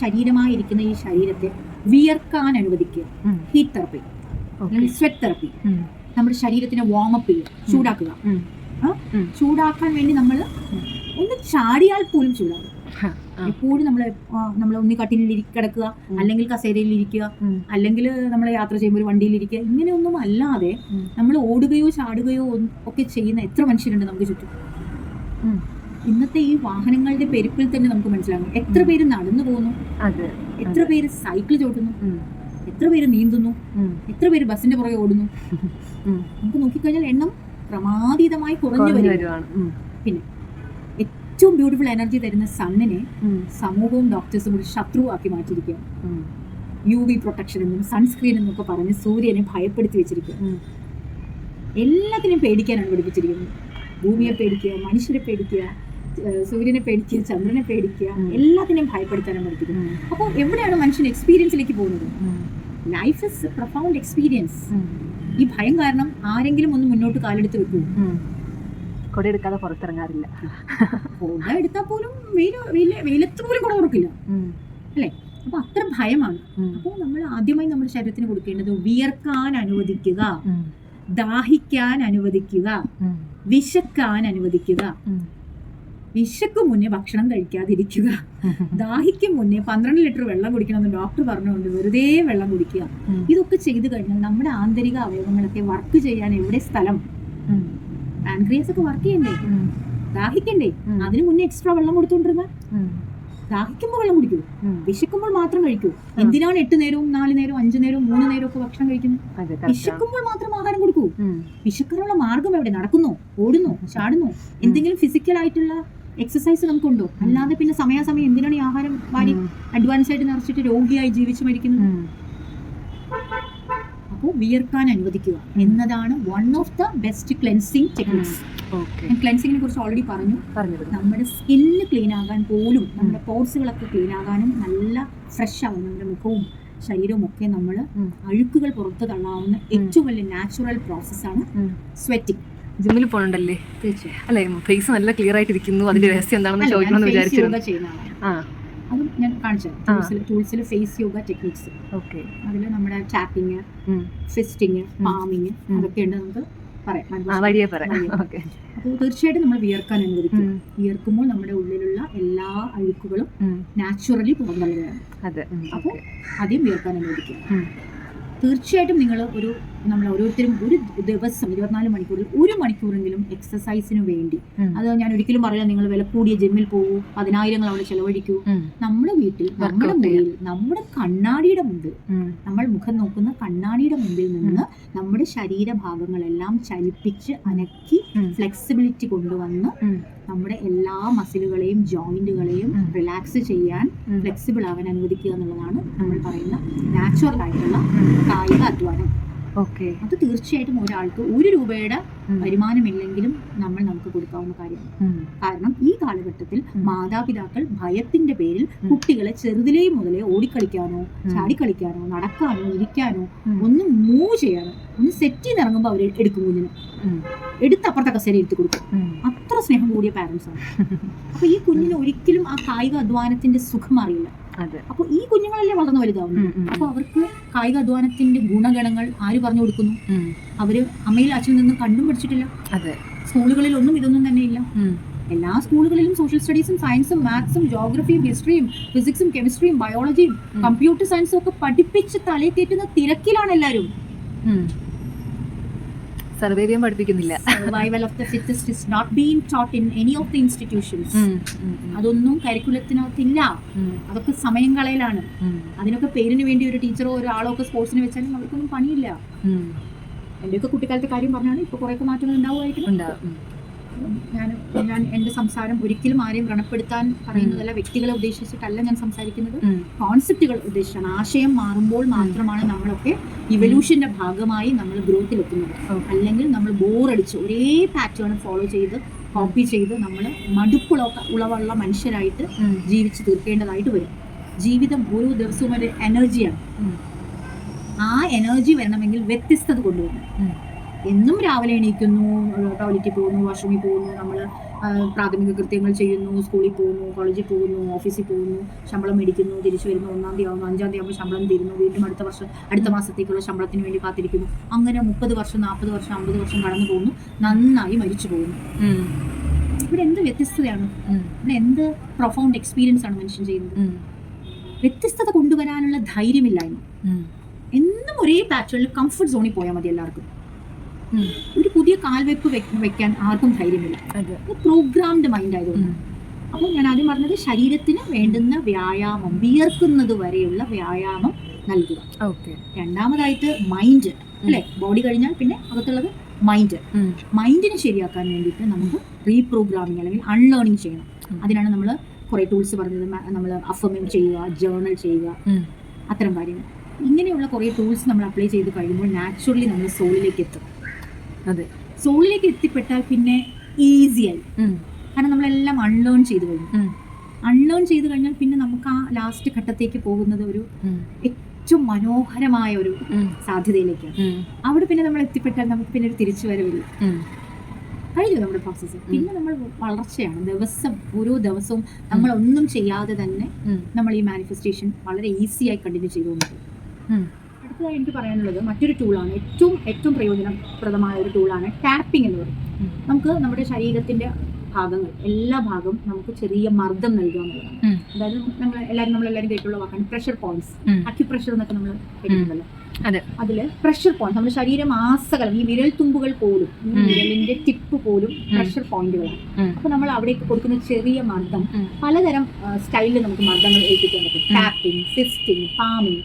ശരീരമായിരിക്കുന്ന ഈ ശരീരത്തെ വിയർക്കാൻ അനുവദിക്കുക. Heat therapy, sweat therapy. നമ്മുടെ ശരീരത്തിനെ വാമപ്പ് ചെയ്യുക, ചൂടാക്കുക. ചൂടാക്കാൻ വേണ്ടി നമ്മൾ ഒന്ന് ചാടിയാൽ പോലും ചൂടാകും. എപ്പോഴും നമ്മൾ ഒന്നി കട്ടിലിൽ കിടക്കുക, അല്ലെങ്കിൽ കസേരയിൽ ഇരിക്കുക, അല്ലെങ്കിൽ നമ്മൾ യാത്ര ചെയ്യുമ്പോൾ ഒരു വണ്ടിയിൽ ഇരിക്കുക. ഇങ്ങനെയൊന്നും അല്ലാതെ നമ്മൾ ഓടുകയോ ചാടുകയോ ഒക്കെ ചെയ്യുന്ന എത്ര മനുഷ്യരുണ്ട് നമുക്ക് ചുറ്റും. ഇന്നത്തെ ഈ വാഹനങ്ങളുടെ പെരുപ്പിൽ തന്നെ നമുക്ക് മനസ്സിലാകും എത്ര പേര് നടന്നു പോകുന്നു, എത്ര പേര് സൈക്കിൾ ചോട്ടുന്നു, എത്ര പേര് നീന്തുന്നു, എത്ര പേര് ബസ്സിന്റെ പുറകെ ഓടുന്നു. നമുക്ക് നോക്കിക്കഴിഞ്ഞാൽ എണ്ണം ക്രമാതീതമായി കുറഞ്ഞു വരികയാണ്. പിന്നെ ഏറ്റവും ബ്യൂട്ടിഫുൾ എനർജി തരുന്ന സണ്ണിനെ സമൂഹവും ഡോക്ടേഴ്സും കൂടി ശത്രുവാക്കി മാറ്റിയിരിക്കുക. UV പ്രൊട്ടക്ഷൻ എന്നും സൺസ്ക്രീൻ എന്നൊക്കെ പറഞ്ഞ് സൂര്യനെ ഭയപ്പെടുത്തി വെച്ചിരിക്കുക. എല്ലാത്തിനെയും പേടിക്കാനാണ് പഠിപ്പിച്ചിരിക്കുന്നത്. ഭൂമിയെ പേടിക്കുക, മനുഷ്യരെ പേടിക്കുക, സൂര്യനെ പേടിക്കുക, ചന്ദ്രനെ പേടിക്കുക, എല്ലാത്തിനെയും ഭയപ്പെടുത്താനാണ് പഠിപ്പിക്കുന്നത്. അപ്പോൾ എവിടെയാണ് മനുഷ്യൻ എക്സ്പീരിയൻസിലേക്ക് പോകുന്നത്? Life is profound experience. ഈ ഭയം കാരണം ആരെങ്കിലും ഒന്ന് മുന്നോട്ട് കാലെടുത്ത് വെക്കൂ? കുട എടുക്കാതെ പുറത്തിറങ്ങാറില്ല. കുട എടുത്താൽ പോലും വെയിലത്ത് പോലും കുട തുറക്കില്ല അല്ലേ? അപ്പൊ അത്ര ഭയമാണ്. അപ്പോൾ നമ്മൾ ആദ്യമായി നമ്മുടെ ശരീരത്തിന് കൊടുക്കേണ്ടത് വിയർക്കാൻ അനുവദിക്കുക, ദാഹിക്കാൻ അനുവദിക്കുക, വിശക്കാൻ അനുവദിക്കുക. വിശക്ക് മുന്നേ ഭക്ഷണം കഴിക്കാതിരിക്കുക. ദാഹിക്കും മുന്നേ 12 ലിറ്റർ വെള്ളം കുടിക്കണമെന്ന് ഡോക്ടർ പറഞ്ഞുകൊണ്ട് വെറുതെ വെള്ളം കുടിക്കുക. ഇതൊക്കെ ചെയ്തു കഴിഞ്ഞാൽ നമ്മുടെ ആന്തരിക അവയവങ്ങളൊക്കെ വർക്ക് ചെയ്യാൻ എവിടെ സ്ഥലം? പാൻക്രിയാസ് ഒക്കെ വർക്ക് ചെയ്യണ്ടേ? ദാഹിക്കണ്ടേ? അതിന് മുന്നേ എക്സ്ട്രാ വെള്ളം കൊടുത്തോണ്ടിരുന്ന ദാഹിക്കുമ്പോൾ വെള്ളം കുടിക്കൂ, വിശക്കുമ്പോൾ മാത്രം കഴിക്കൂ. എന്തിനാണ് 8 നേരവും 4 നേരവും 5 നേരവും 3 നേരവും ഒക്കെ ഭക്ഷണം കഴിക്കുന്നത്? വിശക്കുമ്പോൾ മാത്രം ആഹാരം കൊടുക്കൂ. വിശക്കാനുള്ള മാർഗം എവിടെ? നടക്കുന്നോ, ഓടുന്നോ, ചാടുന്നോ? എന്തെങ്കിലും ഫിസിക്കൽ ആയിട്ടുള്ള എക്സസൈസ് നമുക്കുണ്ടോ? അല്ലാതെ പിന്നെ സമയാസമയം എന്തിനാണ് ഈ ആഹാരം വാരി അഡ്വാൻസ് ആയിട്ട് നിറച്ചിട്ട് രോഗിയായി ജീവിച്ചു മരിക്കുന്നത്? അപ്പോൾ വിയർക്കാൻ അനുവദിക്കുക എന്നതാണ് one of the best cleansing techniques. ഞാൻ ക്ലെൻസിങ്ങിനെ കുറിച്ച് ഓൾറെഡി പറഞ്ഞു. നമ്മുടെ സ്കിന്ന് ക്ലീൻ ആകാൻ പോലും, നമ്മുടെ പോർസുകളൊക്കെ ക്ലീൻ ആകാനും, നല്ല ഫ്രഷ് ആവും നമ്മുടെ മുഖവും ശരീരവും ഒക്കെ നമ്മൾ അഴുക്കുകൾ പുറത്ത് തള്ളാവുന്ന ഏറ്റവും വലിയ നാച്ചുറൽ പ്രോസസ്സാണ് സ്വെറ്റിംഗ്. ജിമ്മിൽ പോകണ്ടല്ലേ? തീർച്ചയായും അല്ലേ. ഫേസ് നല്ല ക്ലിയർ ആയിട്ട് ഇരിക്കുന്നു. അതിന്റെ രഹസ്യം എന്താണെന്ന് ചോദിക്കണമെന്ന് വിചാരിച്ചിരുന്നു. അതും ഞാൻ കാണിച്ചു ടൂൾസിൽ ഫേസ് യോഗ ടെക്നിക്സ്. അതിൽ നമ്മുടെ ടാപ്പിങ്, ഫിസ്റ്റിങ്, പാമിങ് അതൊക്കെ ഉണ്ട്. നമുക്ക് വഴിയെ പറയാം. ഓക്കെ. അപ്പോൾ തീർച്ചയായിട്ടും നമ്മൾ വിയർക്കാൻ അനുവദിക്കും. വിയർക്കുമ്പോൾ നമ്മുടെ ഉള്ളിലുള്ള എല്ലാ അഴുക്കുകളും നാച്ചുറലി പുറന്തള്ളുകയാണ്. അപ്പോൾ ആദ്യം വിയർക്കാൻ അനുവദിക്കും. തീർച്ചയായിട്ടും നമ്മൾ ഓരോരുത്തരും ഒരു ദിവസം 24 മണിക്കൂറിൽ 1 മണിക്കൂറെങ്കിലും എക്സസൈസിന് വേണ്ടി, അത് ഞാൻ ഒരിക്കലും പറയാം നിങ്ങൾ വില കൂടിയ ജിമ്മിൽ പോകൂ, 10,000 അവിടെ ചെലവഴിക്കൂ. നമ്മുടെ വീട്ടിൽ, നമ്മുടെ മുറിയിൽ, നമ്മുടെ കണ്ണാടിയുടെ മുമ്പിൽ, നമ്മൾ മുഖം നോക്കുന്ന കണ്ണാടിയുടെ മുമ്പിൽ നിന്ന് നമ്മുടെ ശരീരഭാഗങ്ങളെല്ലാം ചലിപ്പിച്ച് അനക്കി ഫ്ലെക്സിബിലിറ്റി കൊണ്ടുവന്ന് നമ്മുടെ എല്ലാ മസിലുകളെയും ജോയിന്റുകളെയും റിലാക്സ് ചെയ്യാൻ, ഫ്ലെക്സിബിൾ ആവാൻ അനുവദിക്കുക എന്നുള്ളതാണ് നമ്മൾ പറയുന്ന നാച്ചുറൽ ആയിട്ടുള്ള കായിക അധ്വാനം. ഓക്കെ. അത് തീർച്ചയായിട്ടും ഒരാൾക്ക് 1 രൂപയുടെ വരുമാനമില്ലെങ്കിലും നമുക്ക് കൊടുക്കാവുന്ന കാര്യമാണ്. കാരണം ഈ കാലഘട്ടത്തിൽ മാതാപിതാക്കൾ ഭയത്തിന്റെ പേരിൽ കുട്ടികളെ ചെറുതിലേ മുതലേ ഓടിക്കളിക്കാനോ ചാടിക്കളിക്കാനോ നടക്കാനോ ഇരിക്കാനോ ഒന്ന് മൂവ് ചെയ്യാനോ ഒന്ന് സെറ്റ് ചെയ്ത് ഇറങ്ങുമ്പോൾ അവർ എടുക്കും, കുഞ്ഞിന് എടുത്ത് അപ്പുറത്തെ കസേര ഇരുത്തി കൊടുക്കും. അത്ര സ്നേഹം കൂടിയ പാരന്റ്സ് ആണ്. അപ്പൊ ഈ കുഞ്ഞിന് ഒരിക്കലും ആ കായിക അധ്വാനത്തിന്റെ സുഖം അറിയില്ല. അപ്പൊ ഈ കുഞ്ഞുങ്ങളല്ലേ വളർന്നു വലുതാവുന്നു. അപ്പൊ അവർക്ക് കായിക അധ്വാനത്തിന്റെ ഗുണഗണങ്ങൾ ആര് പറഞ്ഞു കൊടുക്കുന്നു? അവര് അമ്മയിൽ അച്ഛനിൽ നിന്നും കണ്ടും പഠിച്ചിട്ടില്ല. സ്കൂളുകളിൽ ഒന്നും ഇതൊന്നും തന്നെ ഇല്ല. എല്ലാ സ്കൂളുകളിലും സോഷ്യൽ സ്റ്റഡീസും സയൻസും മാത്സും ജോഗ്രഫിയും ഹിസ്റ്ററിയും ഫിസിക്സും കെമിസ്ട്രിയും ബയോളജിയും കമ്പ്യൂട്ടർ സയൻസും ഒക്കെ പഠിപ്പിച്ച് തലയെ കയറ്റുന്ന തിരക്കിലാണ് എല്ലാവരും. സർവൈവ് പഠിപ്പിക്കുന്നില്ല. Survival of the fittest is not being taught in any of the institutions. അതൊന്നും കരിക്കുലത്തിനകത്തില്ല. അതൊക്കെ സമയം കളയലാണ്. അതിനൊക്കെ പേരിന് വേണ്ടി ഒരു ടീച്ചറോ ഒരാളോ ഒക്കെ സ്പോർട്സിന് വെച്ചാലും അവർക്കൊന്നും പണിയില്ല. എന്റെയൊക്കെ കുട്ടിക്കാലത്തെ കാര്യം പറഞ്ഞാണ്. ഇപ്പൊ കുറെയൊക്കെ മാറ്റങ്ങൾ ഉണ്ടാവുമായിരിക്കും. ഞാൻ എന്റെ സംസാരം ഒരിക്കലും ആരെയും വ്രണപ്പെടുത്താൻ പറയുന്നതല്ല, വ്യക്തികളെ ഉദ്ദേശിച്ചിട്ടല്ല ഞാൻ സംസാരിക്കുന്നത്, കോൺസെപ്റ്റുകൾ ഉദ്ദേശിച്ചാണ്. ആശയം മാറുമ്പോൾ മാത്രമാണ് നമ്മളൊക്കെ ഇവല്യൂഷന്റെ ഭാഗമായി നമ്മൾ ഗ്രോത്തിലെത്തുന്നത്. അല്ലെങ്കിൽ നമ്മൾ ബോറടിച്ച് ഒരേ പാറ്റേൺ ഫോളോ ചെയ്ത് കോപ്പി ചെയ്ത് നമ്മൾ ഉളവുള്ള മനുഷ്യരായിട്ട് ജീവിച്ച് തീർക്കേണ്ടതായിട്ട് വരും. ജീവിതം ഓരോ ദിവസവും ഒരു എനർജിയാണ്. ആ എനർജി വരണമെങ്കിൽ വ്യത്യസ്തത കൊണ്ടുവരണം. എന്നും രാവിലെ എണീക്കുന്നു, ടോയ്ലറ്റിൽ പോകുന്നു, വാഷ്റൂമിൽ പോകുന്നു, നമ്മൾ പ്രാഥമിക കൃത്യങ്ങൾ ചെയ്യുന്നു, സ്കൂളിൽ പോകുന്നു, കോളേജിൽ പോകുന്നു, ഓഫീസിൽ പോകുന്നു, ശമ്പളം മേടിക്കുന്നു, തിരിച്ചു വരുന്നു, 1-ാം തീയതി ആവുന്നു, 5-ാം തീയതി ആകുമ്പോൾ ശമ്പളം തീരുന്നു, വീണ്ടും അടുത്ത മാസത്തേക്കുള്ള ശമ്പളത്തിന് വേണ്ടി കാത്തിരിക്കുന്നു. അങ്ങനെ 30 വർഷം 40 വർഷം 50 വർഷം കടന്നു പോകുന്നു, നന്നായി മരിച്ചു പോകുന്നു. ഇവിടെ എന്ത് വ്യത്യസ്തതയാണ്? ഇവിടെ എന്ത് പ്രൊഫൗണ്ട് എക്സ്പീരിയൻസ് ആണ് മനുഷ്യൻ ചെയ്യുന്നത്? വ്യത്യസ്തത കൊണ്ടുവരാനുള്ള ധൈര്യമില്ലായ്മ. എന്നും ഒരേ പാറ്റേണിൽ കംഫർട്ട് സോണിൽ പോയാൽ മതി എല്ലാവർക്കും. ഒരു പുതിയ കാൽവെപ്പ് വെക്കാൻ ആർക്കും ധൈര്യമില്ല. പ്രോഗ്രാംഡ് മൈൻഡ് ആയതുകൊണ്ട്. അപ്പോൾ ഞാൻ ആദ്യം പറഞ്ഞത് ശരീരത്തിന് വേണ്ടുന്ന വ്യായാമം, വിയർക്കുന്നത് വരെയുള്ള വ്യായാമം നൽകുക. രണ്ടാമതായിട്ട് മൈൻഡ്, അല്ലെ? ബോഡി കഴിഞ്ഞാൽ പിന്നെ അകത്തുള്ളത് മൈൻഡ്. മൈൻഡിനെ ശരിയാക്കാൻ വേണ്ടിയിട്ട് നമുക്ക് റീപ്രോഗ്രാമിങ് അല്ലെങ്കിൽ അൺലേണിങ് ചെയ്യണം. അതിനാണ് നമ്മൾ കുറെ ടൂൾസ് പറഞ്ഞത്. നമ്മൾ അഫർമിങ് ചെയ്യുക, ജേർണൽ ചെയ്യുക, അത്തരം കാര്യങ്ങൾ. ഇങ്ങനെയുള്ള കുറേ ടൂൾസ് നമ്മൾ അപ്ലൈ ചെയ്ത് കഴിയുമ്പോൾ നാച്ചുറലി നമ്മൾ സോളിലേക്ക് എത്തും. സോളിലേക്ക് എത്തിപ്പെട്ടാൽ പിന്നെ ഈസിയായി. കാരണം നമ്മളെല്ലാം അൺലേൺ ചെയ്ത് കഴിഞ്ഞു. അൺലേൺ ചെയ്ത് കഴിഞ്ഞാൽ പിന്നെ നമുക്ക് ആ ലാസ്റ്റ് ഘട്ടത്തേക്ക് പോകുന്നത് ഒരു ഏറ്റവും മനോഹരമായ ഒരു സാധ്യതയിലേക്കാണ്. അവിടെ പിന്നെ നമ്മൾ എത്തിപ്പെട്ടാൽ നമുക്ക് പിന്നെ ഒരു തിരിച്ചുവരവില്ല. കഴിഞ്ഞു നമ്മുടെ പ്രോസസ്സ്. പിന്നെ നമ്മൾ വളർച്ചയാണ്. ഓരോ ദിവസവും നമ്മളൊന്നും ചെയ്യാതെ തന്നെ നമ്മൾ ഈ മാനിഫെസ്റ്റേഷൻ വളരെ ഈസിയായി കണ്ടിന്യൂ ചെയ്തുകൊണ്ടിരിക്കും. അടുത്തതായി എനിക്ക് പറയാനുള്ളത് മറ്റൊരു ടൂളാണ്. ഏറ്റവും പ്രയോജനപ്രദമായ ഒരു ടൂളാണ് ടാപ്പിംഗ് എന്ന് പറയും. നമുക്ക് നമ്മുടെ ശരീരത്തിന്റെ ഭാഗങ്ങൾ, എല്ലാ ഭാഗവും നമുക്ക് ചെറിയ മർദ്ദം നൽകുക എന്നുള്ളതാണ്. അതായത് നമ്മളെല്ലാവരും കേട്ടുള്ള വാക്കാണ് പ്രഷർ പോയിന്റ്സ്. അക്യുപ്രഷർ എന്നൊക്കെ നമ്മൾ കേട്ടിട്ടുണ്ടല്ലോ. അതില് പ്രഷർ പോയിന്റ്, നമ്മുടെ ശരീരം ആസകലം, ഈ വിരൽ തുമ്പുകൾ പോലും, ഈ വിരലിന്റെ ടിപ്പ് പോലും പ്രഷർ പോയിന്റുകളാണ്. അപ്പൊ നമ്മൾ അവിടേക്ക് കൊടുക്കുന്ന ചെറിയ മർദ്ദം, പലതരം സ്റ്റൈലിൽ നമുക്ക് മർദ്ദങ്ങൾ ഏൽപ്പിക്കാൻ പറ്റും. ടാപ്പിംഗ്, ഫിസ്റ്റിംഗ്, പാമിംഗ്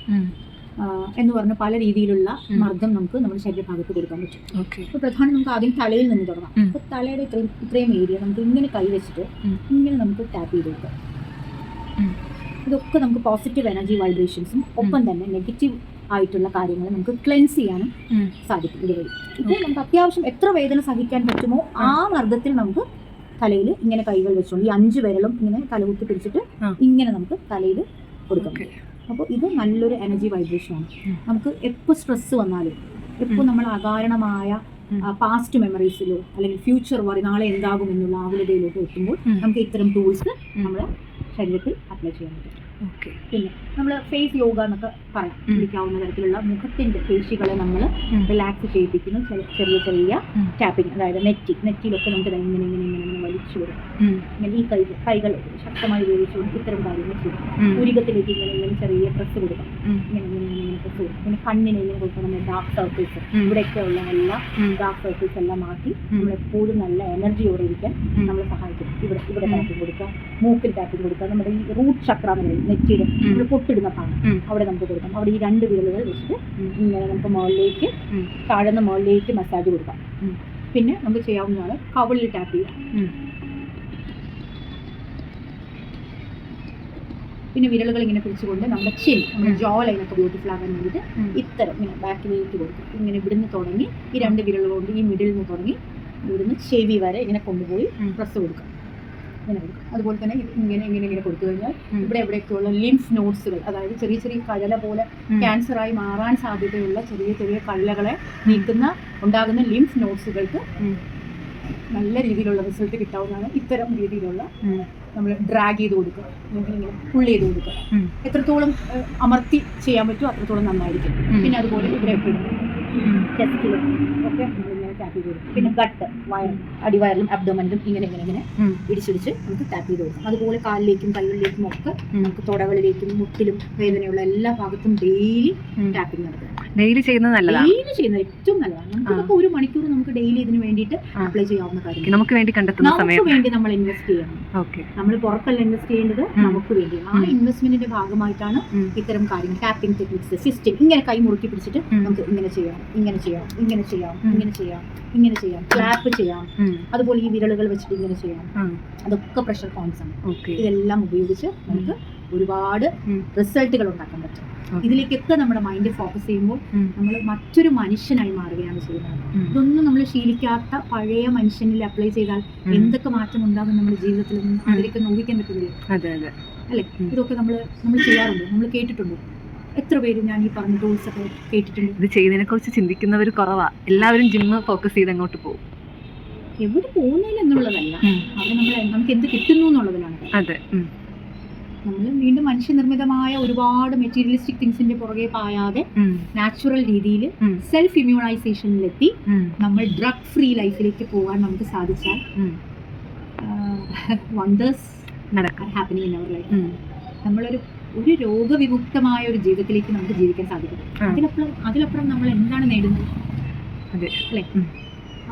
എന്ന് പറഞ്ഞ പല രീതിയിലുള്ള മർദ്ദം നമുക്ക് നമ്മുടെ ശരീരഭാഗത്ത് കൊടുക്കാൻ പറ്റും. അപ്പൊ പ്രധാനം നമുക്ക് ആദ്യം തലയിൽ നിന്ന് തുടങ്ങാം. അപ്പൊ തലയുടെ ഇത്രയും ഏരിയ നമുക്ക് ഇങ്ങനെ കൈവച്ചിട്ട് ഇങ്ങനെ നമുക്ക് ടാപ്പ് ചെയ്ത് കൊടുക്കാം. ഇതൊക്കെ നമുക്ക് പോസിറ്റീവ് എനർജി വൈബ്രേഷൻസും ഒപ്പം തന്നെ നെഗറ്റീവ് ആയിട്ടുള്ള കാര്യങ്ങൾ നമുക്ക് ക്ലെൻസ് ചെയ്യാനും സാധിക്കും ഇതുവഴി. ഇപ്പോൾ നമുക്ക് അത്യാവശ്യം എത്ര വേദന സഹിക്കാൻ പറ്റുമോ ആ മർദ്ദത്തിൽ നമുക്ക് തലയിൽ ഇങ്ങനെ കൈകൾ വെച്ചുകൊണ്ട് ഈ 5 വിരലും ഇങ്ങനെ തലകുത്തി പിടിച്ചിട്ട് ഇങ്ങനെ നമുക്ക് തലയിൽ കൊടുക്കാൻ പറ്റും. അപ്പോൾ ഇത് നല്ലൊരു എനർജി വൈബ്രേഷനാണ്. നമുക്ക് എപ്പോൾ സ്ട്രെസ് വന്നാലും, എപ്പോൾ നമ്മൾ അകാരണമായ പാസ്റ്റ് മെമ്മറീസിലോ അല്ലെങ്കിൽ ഫ്യൂച്ചർ വറി നാളെ എന്താകും എന്നുള്ള ആകുലതയിലോട്ട് എത്തുമ്പോൾ നമുക്ക് ഇത്തരം ടൂൾസ് നമ്മുടെ ശരീരത്തിൽ അപ്ലൈ ചെയ്യാൻ പറ്റും. ഓക്കെ. പിന്നെ നമ്മൾ ഫേസ് യോഗ എന്നൊക്കെ പറയാം, വിളിക്കാവുന്ന തരത്തിലുള്ള മുഖത്തിന്റെ പേശികളെ നമ്മൾ റിലാക്സ് ചെയ്യിപ്പിക്കുന്നു. ചെറിയ ചെറിയ ടാപ്പിങ്, അതായത് നെറ്റിയിലൊക്കെ നമുക്ക് ഇങ്ങനെ ഇങ്ങനെ ഇങ്ങനെ ഇങ്ങനെ വലിച്ചു വരും. ഇങ്ങനെ ഈ കൈകൾ ശക്തമായി ഉപയോഗിച്ചുകൊണ്ട് ഇത്തരം കാര്യങ്ങൾ ചെയ്യും. പുരികത്തിലേക്ക് ഇങ്ങനെ ഇങ്ങനെ ചെറിയ പ്രസ് കൊടുക്കാം, ഇങ്ങനെ ഇങ്ങനെ ഇങ്ങനെ പ്രസ് കൊടുക്കും. പിന്നെ കണ്ണിനെ ഇങ്ങനെ കൊടുക്കാം. നമ്മുടെ ഡാർക്ക് സർക്കിൾസ്, ഇവിടെയൊക്കെ ഉള്ള എല്ലാ ഡാർക്ക് സർക്കിൾസ് എല്ലാം മാറ്റി നമ്മളെപ്പോഴും നല്ല എനർജിയോടെ ഇരിക്കാൻ നമ്മളെ സഹായിക്കും. ഇവിടെ ടാപ്പിംഗ് കൊടുക്കാം, മൂക്കിൽ ടാപ്പിംഗ് കൊടുക്കാം. നമ്മുടെ ഈ റൂട്ട് ചക്ര എന്ന് പറയും, നെറ്റിയുടെ നമ്മൾ പൊട്ടിടുന്ന ഭാഗം, അവിടെ നമുക്ക് കൊടുക്കാം. അവിടെ ഈ 2 വിരലുകൾ വെച്ചിട്ട് ഇങ്ങനെ നമുക്ക് മുകളിലേക്ക് താഴ്ന്ന മുകളിലേക്ക് മസാജ് കൊടുക്കാം. പിന്നെ നമുക്ക് ചെയ്യാവുന്നതാണ് കവിളിൽ ടാപ്പ് ചെയ്യാം. പിന്നെ വിരലുകൾ ഇങ്ങനെ പിടിച്ചുകൊണ്ട് നമ്മുടെ നമ്മുടെ ജോ ലൈനൊക്കെ ബ്യൂട്ടിഫുൾ ആകാൻ വേണ്ടിയിട്ട് ഇത്തരം ഇങ്ങനെ ബാക്കിലേക്ക് കൊടുക്കും. ഇങ്ങനെ ഇവിടുന്ന് തുടങ്ങി ഈ 2 വിരലുകൾ കൊണ്ട് ഈ മിഡിൽ നിന്ന് തുടങ്ങി ഇവിടുന്ന് ചെവി വരെ ഇങ്ങനെ കൊണ്ടുപോയി പ്രസ് കൊടുക്കും. ഇങ്ങനെ കൊടുക്കും. അതുപോലെ തന്നെ ഇങ്ങനെ ഇങ്ങനെ ഇങ്ങനെ കൊടുത്തു കഴിഞ്ഞാൽ ഇവിടെ എവിടെയൊക്കെയുള്ള ലിംഫ് നോഡ്സുകൾ, അതായത് ചെറിയ ചെറിയ കഴല പോലെ ക്യാൻസറായി മാറാൻ സാധ്യതയുള്ള ചെറിയ ചെറിയ കഴലകളെ ഉണ്ടാകുന്ന ലിംഫ് നോഡ്സുകൾക്ക് നല്ല രീതിയിലുള്ള റിസൾട്ട് കിട്ടാവുന്നതാണ്. ഇത്തരം രീതിയിലുള്ള നമ്മൾ ഡ്രാഗ് ചെയ്ത് കൊടുക്കുക, ഇങ്ങനെ പുൾ ചെയ്ത് കൊടുക്കുക. എത്രത്തോളം അമർത്തി ചെയ്യാൻ പറ്റുമോ അത്രത്തോളം നന്നായിരിക്കും. പിന്നെ അതുപോലെ ഇവിടെയൊക്കെ ചെസ്റ്റിലും ഒക്കെ നമ്മളിങ്ങനെ ടാപ്പ് ചെയ്ത് കൊടുക്കും. പിന്നെ ഗട്ട്, വയർ, അടിവയറിലും അബ്ഡോമനിലും ഇങ്ങനെ ഇങ്ങനെ ഇങ്ങനെ ഇടിച്ചിടിച്ച് നമുക്ക് ടാപ്പ് ചെയ്ത് കൊടുക്കും. അതുപോലെ കാലിലേക്കും കൈകളിലേക്കും ഒക്കെ നമുക്ക് തുടകളിലേക്കും മുട്ടിലും വേദനയുള്ള എല്ലാ ഭാഗത്തും ഡെയിലി ടാപ്പിംഗ് നടത്തുക. ഡെയിലി ചെയ്യുന്നത് നല്ലതാണ്. ഡെയിലി ചെയ്യുന്നത് ഏറ്റവും നല്ലതാണ്. നമുക്കിപ്പോൾ 1 മണിക്കൂർ നമുക്ക് ഡെയിലി ഇതിന് വേണ്ടിയിട്ട് അപ്ലൈ ചെയ്യാവുന്ന കാര്യം. നമുക്ക് വേണ്ടി കണ്ടെത്തുന്ന സമയം വേണ്ടി നമ്മൾ ഇൻവെസ്റ്റ് ചെയ്യണം. നമ്മൾ പുറത്തല്ല ഇൻവെസ്റ്റ് ചെയ്യേണ്ടത്, നമുക്ക് വേണ്ടി. ആ ഇൻവെസ്റ്റ്മെന്റിന്റെ ഭാഗമായിട്ടാണ് ഇത്തരം കാര്യങ്ങൾ, ടാപ്പിംഗ് ടെക്നിക്സ്, സിസ്റ്റം. ഇങ്ങനെ കൈ മുറുക്കി പിടിച്ചിട്ട് നമുക്ക് ഇങ്ങനെ ചെയ്യാം, ഇങ്ങനെ ചെയ്യാം, ഇങ്ങനെ ചെയ്യാം, ഇങ്ങനെ ചെയ്യാം, ഇങ്ങനെ ചെയ്യാം, ക്ലാപ്പ് ചെയ്യാം. അതുപോലെ ഈ വിരലുകൾ വെച്ചിട്ട് ഇങ്ങനെ ചെയ്യാം. അതൊക്കെ പ്രഷർ പോയിന്റ്സ് ആണ്. ഇതെല്ലാം ഉപയോഗിച്ച് നമുക്ക് ഒരുപാട് റിസൾട്ടുകൾ ഉണ്ടാക്കാൻ പറ്റും. ഇതിലേക്കൊക്കെ നമ്മുടെ മൈൻഡ് ഫോക്കസ് ചെയ്യുമ്പോൾ നമ്മൾ മറ്റൊരു മനുഷ്യനായി മാറുകയാണ് ചെയ്യുന്നത്. ഇതൊന്നും നമ്മൾ ശീലിക്കാത്ത പഴയ മനുഷ്യനിൽ അപ്ലൈ ചെയ്താൽ എന്തൊക്കെ മാറ്റം ഉണ്ടാകും നമ്മുടെ ജീവിതത്തിൽ നിന്ന് അതിലേക്ക് ഊഹിക്കാൻ പറ്റുന്നില്ല. അല്ലെ? ഇതൊക്കെ നമ്മൾ ചെയ്യാറുണ്ട്, നമ്മൾ കേട്ടിട്ടുണ്ട്. എത്ര പേര് ഞാൻ ഈ പറഞ്ഞ ടൂൾസ് ഒക്കെ കേട്ടിട്ടുണ്ട്. ഇത് ചെയ്യുന്നതിനെ കുറിച്ച് ചിന്തിക്കുന്നവർ കുറവാ. എല്ലാവരും ജിമ്മ് ഫോക്കസ് ചെയ്ത് അങ്ങോട്ട് പോകും. എവിടെ പോകുന്നില്ല എന്നുള്ളതല്ല, അവിടെ നമുക്ക് എന്ത് കിട്ടുന്നു എന്നുള്ളതിലാണ്. അതെ, നമ്മൾ വീണ്ടും മനുഷ്യനിർമ്മിതമായ ഒരുപാട് മെറ്റീരിയലിസ്റ്റിക് തിങ്സിന്റെ പുറകെ പായാതെ നാച്ചുറൽ രീതിയിൽ സെൽഫ് ഇമ്മ്യൂണൈസേഷനിലെത്തി നമ്മൾ ഡ്രഗ് ഫ്രീ ലൈഫിലേക്ക് പോകാൻ നമുക്ക് സാധിച്ചാൽ wonders happening in our life. നമ്മളൊരു രോഗവിമുക്തമായ ഒരു ജീവിതത്തിലേക്ക് നമുക്ക് ജീവിക്കാൻ സാധിക്കും. അതിലപ്പുറം നമ്മൾ എന്താണ് നേടുന്നത്? അല്ലേ?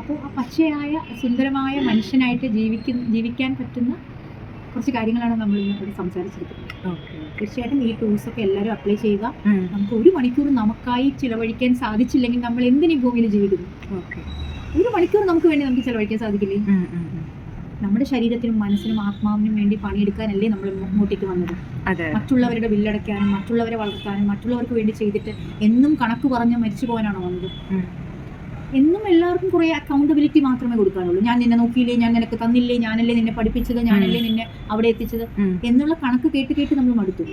അപ്പോൾ ആ പച്ചയായ സുന്ദരമായ മനുഷ്യനായിട്ട് ജീവിക്കാൻ പറ്റുന്ന കുറച്ച് കാര്യങ്ങളാണ് നമ്മൾ ഇവിടെ സംസാരിച്ചിരിക്കുന്നത്. തീർച്ചയായിട്ടും ഈ ടൂൾസൊക്കെ എല്ലാവരും അപ്ലൈ ചെയ്യുക. നമുക്ക് 1 മണിക്കൂർ നമുക്കായി ചിലവഴിക്കാൻ സാധിച്ചില്ലെങ്കിൽ നമ്മൾ എന്തിനീ ഭൂമിയിൽ ജീവിക്കുന്നു? 1 മണിക്കൂർ നമുക്ക് വേണ്ടി നമുക്ക് ചിലവഴിക്കാൻ സാധിക്കില്ലേ? നമ്മുടെ ശരീരത്തിനും മനസ്സിനും ആത്മാവിനും വേണ്ടി പണിയെടുക്കാനല്ലേ നമ്മൾ ഇങ്ങോട്ടേക്ക് വന്നത്. മറ്റുള്ളവരുടെ ബില്ലടയ്ക്കാനും മറ്റുള്ളവരെ വളർത്താനും മറ്റുള്ളവർക്ക് വേണ്ടി ചെയ്തിട്ട് എന്നും കണക്ക് പറഞ്ഞ് മരിച്ചു പോകാനാണോ വന്നത്? എന്നും എല്ലാവർക്കും കുറെ അക്കൗണ്ടബിലിറ്റി മാത്രമേ കൊടുക്കാനുള്ളൂ. ഞാൻ നിന്നെ നോക്കിയില്ലേ, ഞാൻ നിനക്ക് തന്നില്ലേ, ഞാനല്ലേ നിന്നെ പഠിപ്പിച്ചത്, ഞാനല്ലേ നിന്നെ അവിടെ എത്തിച്ചത് എന്നുള്ള കണക്ക് കേട്ട് നമ്മൾ മടുത്തു.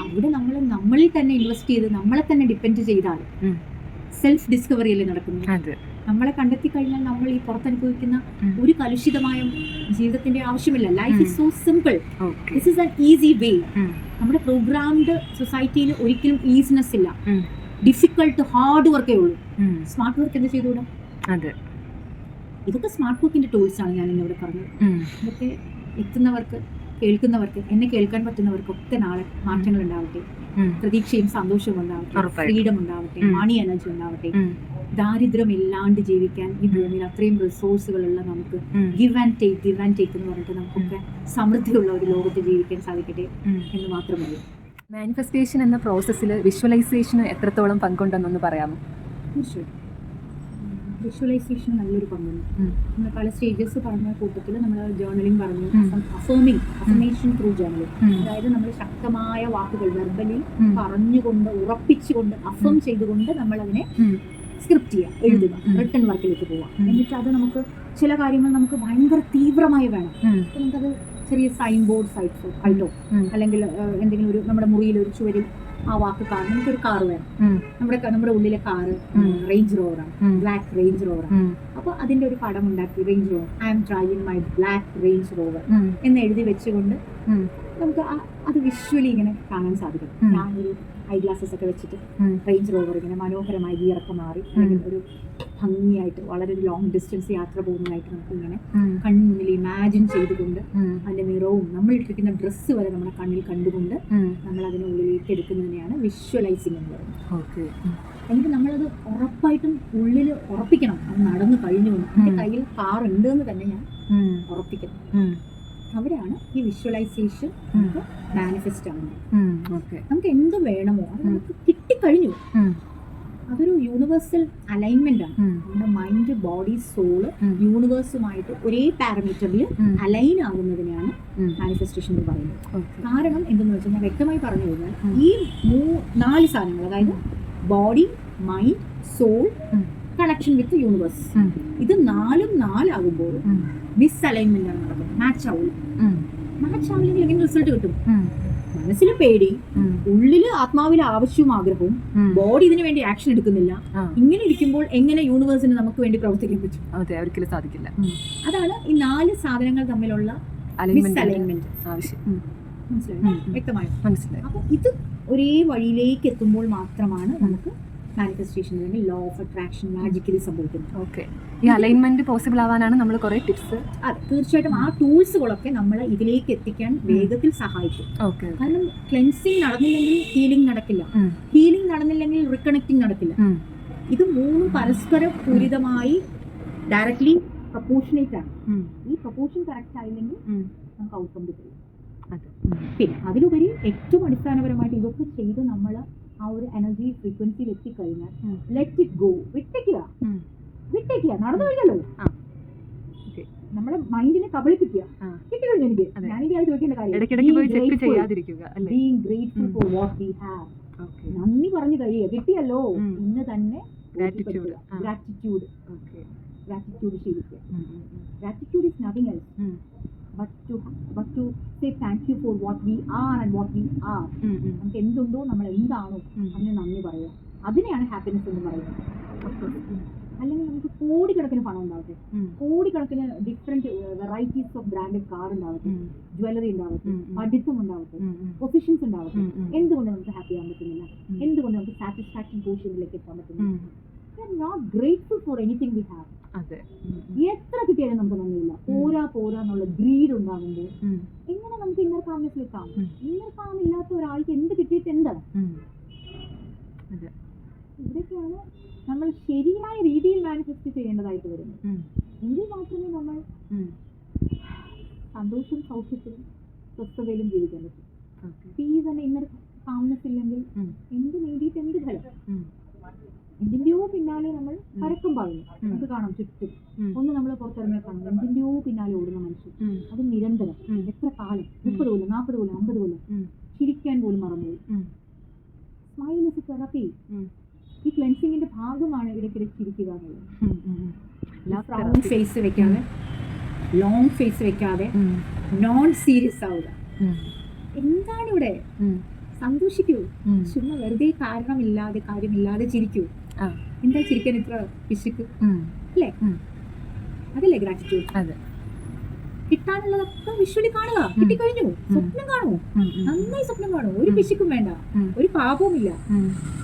അവിടെ നമ്മളിൽ തന്നെ ഇൻവെസ്റ്റ് ചെയ്ത് നമ്മളെ തന്നെ ഡിപ്പെൻഡ് ചെയ്താൽ സെൽഫ് ഡിസ്കവറി അല്ലേ നടക്കുന്നത്. നമ്മളെ കണ്ടെത്തി കഴിഞ്ഞാൽ നമ്മൾ ഈ പുറത്തനുഭവിക്കുന്ന ഒരു കലുഷിതമായ ജീവിതത്തിന്റെ ആവശ്യമില്ല. Life is so simple. This is an easy way. നമ്മുടെ പ്രോഗ്രാംഡ് സൊസൈറ്റിയിൽ ഒരിക്കലും ഈസിനെസ് ഇല്ല. ഡിഫിക്കൾട്ട് ഹാർഡ് വർക്കേ ഉള്ളൂ. സ്മാർട്ട് വർക്ക് എന്ത് ചെയ്തുകൂടാ? ഇതൊക്കെ സ്മാർട്ട് വർക്കിന്റെ ടൂൾസ് ആണ് ഞാൻ ഇന്നിവിടെ പറഞ്ഞത്. ഇതൊക്കെ എത്തുന്നവർക്ക്, കേൾക്കുന്നവർക്ക്, എന്നെ കേൾക്കാൻ പറ്റുന്നവർക്കൊക്കെ നാളെ മാറ്റങ്ങൾ ഉണ്ടാവട്ടെ, പ്രതീക്ഷയും സന്തോഷവും ഉണ്ടാവട്ടെ, ഫ്രീഡം ഉണ്ടാവട്ടെ, മണി എനർജി ഉണ്ടാവട്ടെ. ദാരിദ്ര്യം ഇല്ലാണ്ട് ജീവിക്കാൻ ഈ ഭൂമിയിൽ അത്രയും റിസോഴ്സുകളുള്ള നമുക്ക് ഗിവ് ആൻഡ് ടേക്ക് എന്ന് പറഞ്ഞിട്ട് നമുക്കൊക്കെ സമൃദ്ധിയുള്ള ഒരു ലോകത്ത് ജീവിക്കാൻ സാധിക്കട്ടെ എന്ന് മാത്രമേ. മാനിഫെസ്റ്റേഷൻ എന്ന പ്രോസസ്സിൽ വിഷ്വലൈസേഷന് എത്രത്തോളം പങ്കുണ്ടെന്നൊന്ന് പറയാമോ? വിഷ്വലൈസേഷൻ നല്ലൊരു പങ്കുണ്ട്. നമ്മൾ പല സ്റ്റേജസ് പറഞ്ഞ കൂട്ടത്തിൽ നമ്മൾ ജേർണലിംഗ് പറഞ്ഞു, അഫർമേഷൻ ത്രൂ ജേർണലിംഗ്. അതായത് നമ്മൾ ശക്തമായ വാക്കുകൾ വെർബലി പറഞ്ഞുകൊണ്ട് ഉറപ്പിച്ചുകൊണ്ട് അഫേം ചെയ്തുകൊണ്ട് നമ്മൾ അതിനെ സ്ക്രിപ്റ്റ് ചെയ്യുക, എഴുതുക, റിട്ടൺ വർക്കിലേക്ക് പോവാം. എന്നിട്ട് അത് നമുക്ക് ചില കാര്യങ്ങൾ നമുക്ക് ഭയങ്കര തീവ്രമായി വേണം. നമുക്കത് ചെറിയ സൈൻ ബോർഡ് ആയിട്ടോ അല്ലെങ്കിൽ എന്തെങ്കിലും ഒരു നമ്മുടെ മുറിയിൽ ഒരു ചുവരിൽ ആ വാക്ക് കാണും. നമുക്കൊരു കാറ് വേണം, നമ്മുടെ ഉള്ളിലെ കാറ് റേഞ്ച് റോവറാണ്, ബ്ലാക്ക് റേഞ്ച് റോവറാണ്. അപ്പോൾ അതിന്റെ ഒരു പടം ഉണ്ടാക്കി, range rover, I M driving my black range rover എന്ന് എഴുതി വെച്ചുകൊണ്ട് നമുക്ക് അത് വിഷ്വലി ഇങ്ങനെ കാണാൻ സാധിക്കും. ഞാനൊരു ഐ ഗ്ലാസസ് ഒക്കെ വെച്ചിട്ട് റേഞ്ച് റോവർ ഇങ്ങനെ മനോഹരമായി ഗിയറൊക്കെ മാറി ഒരു ഭംഗിയായിട്ട് വളരെ ലോങ് ഡിസ്റ്റൻസ് യാത്ര പോകുന്നതായിട്ട് നമുക്ക് ഇങ്ങനെ കൺമുന്നിൽ ഇമാജിൻ ചെയ്തുകൊണ്ട് അതിന്റെ നിറവും നമ്മൾ ഇട്ടിരിക്കുന്ന ഡ്രസ്സ് വരെ നമ്മുടെ കണ്ണിൽ കണ്ടുകൊണ്ട് നമ്മൾ അതിനുള്ളിലേക്ക് എടുക്കുന്നതിനെയാണ് വിഷ്വലൈസിങ് എന്ന് പറയുന്നത്. എന്നിട്ട് നമ്മളത് ഉറപ്പായിട്ടും ഉള്ളിൽ ഉറപ്പിക്കണം. അത് നടന്നു കഴിഞ്ഞു എൻ്റെ കയ്യിൽ കാർ ഉണ്ട് എന്ന് തന്നെ ഞാൻ ഉറപ്പിക്കണം. അവിടെയാണ് ഈ വിഷ്വലൈസേഷൻ നമുക്ക് മാനിഫെസ്റ്റ് ആവുന്നത്. നമുക്ക് എന്ത് വേണമോ അത് നമുക്ക് കിട്ടിക്കഴിഞ്ഞു. അതൊരു യൂണിവേഴ്സൽ അലൈൻമെന്റ് ആണ്. നമ്മുടെ മൈൻഡ്, ബോഡി, സോള് യൂണിവേഴ്സുമായിട്ട് ഒരേ പാരാമീറ്ററിൽ അലൈൻ ആകുന്നതിനെയാണ് മാനിഫെസ്റ്റേഷൻ എന്ന് പറയുന്നത്. കാരണം എന്തെന്ന് വെച്ചാൽ ഞാൻ വ്യക്തമായി പറഞ്ഞു കഴിഞ്ഞാൽ ഈ 4 സാധനങ്ങൾ, അതായത് body, mind, soul, connection with universe, ഇത് 4 ആകുമ്പോൾ മിസ് അലൈൻമെന്റ് ആണ് നടക്കുന്നത്. മാച്ച് ആവില്ലെങ്കിൽ എങ്ങനെ റിസൾട്ട് കിട്ടും? മനസ്സിൽ പേടി, ഉള്ളില് ആത്മാവിലെ ആവശ്യവും ആഗ്രഹവും, ബോഡി ഇതിനു വേണ്ടി ആക്ഷൻ എടുക്കുന്നില്ല. ഇങ്ങനെ ഇരിക്കുമ്പോൾ എങ്ങനെ യൂണിവേഴ്സിന് നമുക്ക് വേണ്ടി പ്രവർത്തിക്കാൻ പറ്റും? അതെ, ഒരിക്കലും സാധിക്കില്ല. അതാണ് ഈ 4 സാധനങ്ങൾ തമ്മിലുള്ള മിസ് അലൈൻമെന്റ്. വ്യക്തമായോ? മനസ്സിലായി. അപ്പൊ ഇത് ഒരേ വഴിയിലേക്ക് എത്തുമ്പോൾ മാത്രമാണ് നമുക്ക് മാനിഫെസ്റ്റേഷൻ അല്ലെങ്കിൽ ലോ ഓഫ് അട്രാക്ഷൻ മാജിക്കലി സംഭവിക്കുന്നത്. ഓക്കെ, ഈ അലൈൻമെന്റ് പോസിബിൾ ആവാനാണ് നമ്മൾ കുറെ ടിപ്സ്. അതെ, തീർച്ചയായിട്ടും ആ ടൂൾസുകളൊക്കെ നമ്മളെ ഇതിലേക്ക് എത്തിക്കാൻ വേഗത്തിൽ സഹായിക്കും. കാരണം ക്ലെൻസിങ് നടന്നില്ലെങ്കിൽ ഹീലിംഗ് നടക്കില്ല, ഹീലിംഗ് നടന്നില്ലെങ്കിൽ റീകണക്റ്റിംഗ് നടക്കില്ല. ഇത് 3 പരസ്പര പൂരിതമായി ഡയറക്ട്ലി പ്രപ്പോർഷനേറ്റ് ആണ്. ഈ പ്രപ്പോർഷൻ കറക്റ്റ് ആയില്ലെങ്കിൽ നമുക്ക് ഔട്ട്കം കിട്ടില്ല. പിന്നെ അതിലുപരി ഏറ്റവും അടിസ്ഥാനപരമായിട്ട് ഇതൊക്കെ ചെയ്ത് നമ്മൾ ആ ഒരു എനർജി ഫ്രീക്വൻസിയിൽ എത്തിക്കഴിഞ്ഞാൽ ലെറ്റ് ഇറ്റ് ഗോ, വിട്ടേക്കുക. നടന്നു കഴിഞ്ഞല്ലോ, നമ്മുടെ മൈൻഡിനെ കബളിപ്പിക്കുക. കിട്ടിക്കഴിഞ്ഞു എനിക്ക്, ഞാനിത് അത് ചോദിക്കേണ്ട കാര്യം. Being grateful for what we have. നന്ദി പറഞ്ഞു കഴിയുക. കിട്ടിയല്ലോ, ഇന്ന് തന്നെ ഗ്രാറ്റിറ്റ്യൂഡ് ശീലിക്കുക. Gratitude is nothing else but to say thank you for what we are and what we are. നമുക്ക് എന്തുണ്ടോ, നമ്മൾ എന്താണോ അതിന് നന്ദി പറയുക. അതിനെയാണ് ഹാപ്പിനെസ് എന്ന് പറയുന്നത്. അല്ലെങ്കിൽ നമുക്ക് കോടിക്കണക്കിന് പണം ഉണ്ടാവട്ടെ, കോടിക്കണക്കിന് different varieties of branded car ഉണ്ടാവട്ടെ, ജ്വല്ലറി ഉണ്ടാവട്ടെ, പഠിത്തം ഉണ്ടാവട്ടെ, പൊസിഷൻസ് ഉണ്ടാവട്ടെ, എന്തുകൊണ്ട് നമുക്ക് ഹാപ്പി ആവാൻ പറ്റുന്നില്ല? എന്തുകൊണ്ട് നമുക്ക് സാറ്റിസ്ഫാക്ഷൻ പോർഷനിലേക്ക് എത്താൻ പറ്റുന്നില്ല? We are not grateful for anything we have. എത്ര കിട്ടിയാലും നമുക്ക് നന്ദിയില്ല. പോരാ എന്നുള്ള ഗ്രീഡ് ഉണ്ടാകുമ്പോൾ എങ്ങനെ നമുക്ക് ഇന്നർ കാമിനെസ്സിലെത്താം? ഇന്നർ കാം ഇല്ലാത്ത ഒരാൾക്ക് എന്ത് കിട്ടിയിട്ട് എന്താണ്? ഇതൊക്കെയാണ് നമ്മൾ ശരിയായ രീതിയിൽ മാനിഫെസ്റ്റ് ചെയ്യേണ്ടതായിട്ട് വരുന്നത്. എങ്കിൽ മാത്രമേ നമ്മൾ സന്തോഷവും സൗഖ്യത്തിലും സ്വസ്ഥതയിലും ജീവിക്കാൻ പറ്റും. പീസ് ആൻഡ് ഇന്നർ കാംനെസ് ഇല്ലെങ്കിൽ എന്ത് നേടിയിട്ട് എന്ത് ഫലം? എന്തിന്റെയോ പിന്നാലെ നമ്മൾ പരക്കം പാടുന്നു. നമുക്ക് കാണാം ചുറ്റും. ഒന്ന് നമ്മൾ പുറത്തിറങ്ങിയാൽ കാണാം എന്തിന്റെയോ പിന്നാലെ ഓടുന്ന മനുഷ്യൻ. അത് നിരന്തരം എത്ര കാലം, 30 കൊല്ലം, 40 കൊല്ലം, 50 കൊല്ലം ചിരിക്കാൻ പോലും മറന്നുപോയി. Smile is A therapy. ഈ ക്ലെൻസിങ്ങിന്റെ ഭാഗമാണ് ഇടയ്ക്കിടയ്ക്ക് ചിരിക്കുക എന്നുള്ളത്. റൗണ്ട് ഫേസ് വെക്കാതെ, ലോങ് ഫേസ് വെക്കാതെ, നോൺ സീരിയസ് ആവുക. എന്താണ് ഇവിടെ? സന്തോഷിക്കൂ. ചുമ്മാ വെറുതെ കാര്യമില്ലാതെ ചിരിക്കൂ. എന്താ ചിരിക്കാൻ ഇത്ര പിശുക്ക്? അല്ലേ? അതല്ലേ ഗ്രാറ്റിറ്റ്യൂഡ്? കിട്ടാനുള്ളതൊക്കെ വിഷ്വലി കാണുക. കിട്ടിക്കഴിഞ്ഞു, സ്വപ്നം കാണൂ, നന്നായി സ്വപ്നം കാണൂ. ഒരു പിശുക്കും വേണ്ട, ഒരു പാപവും ഇല്ല.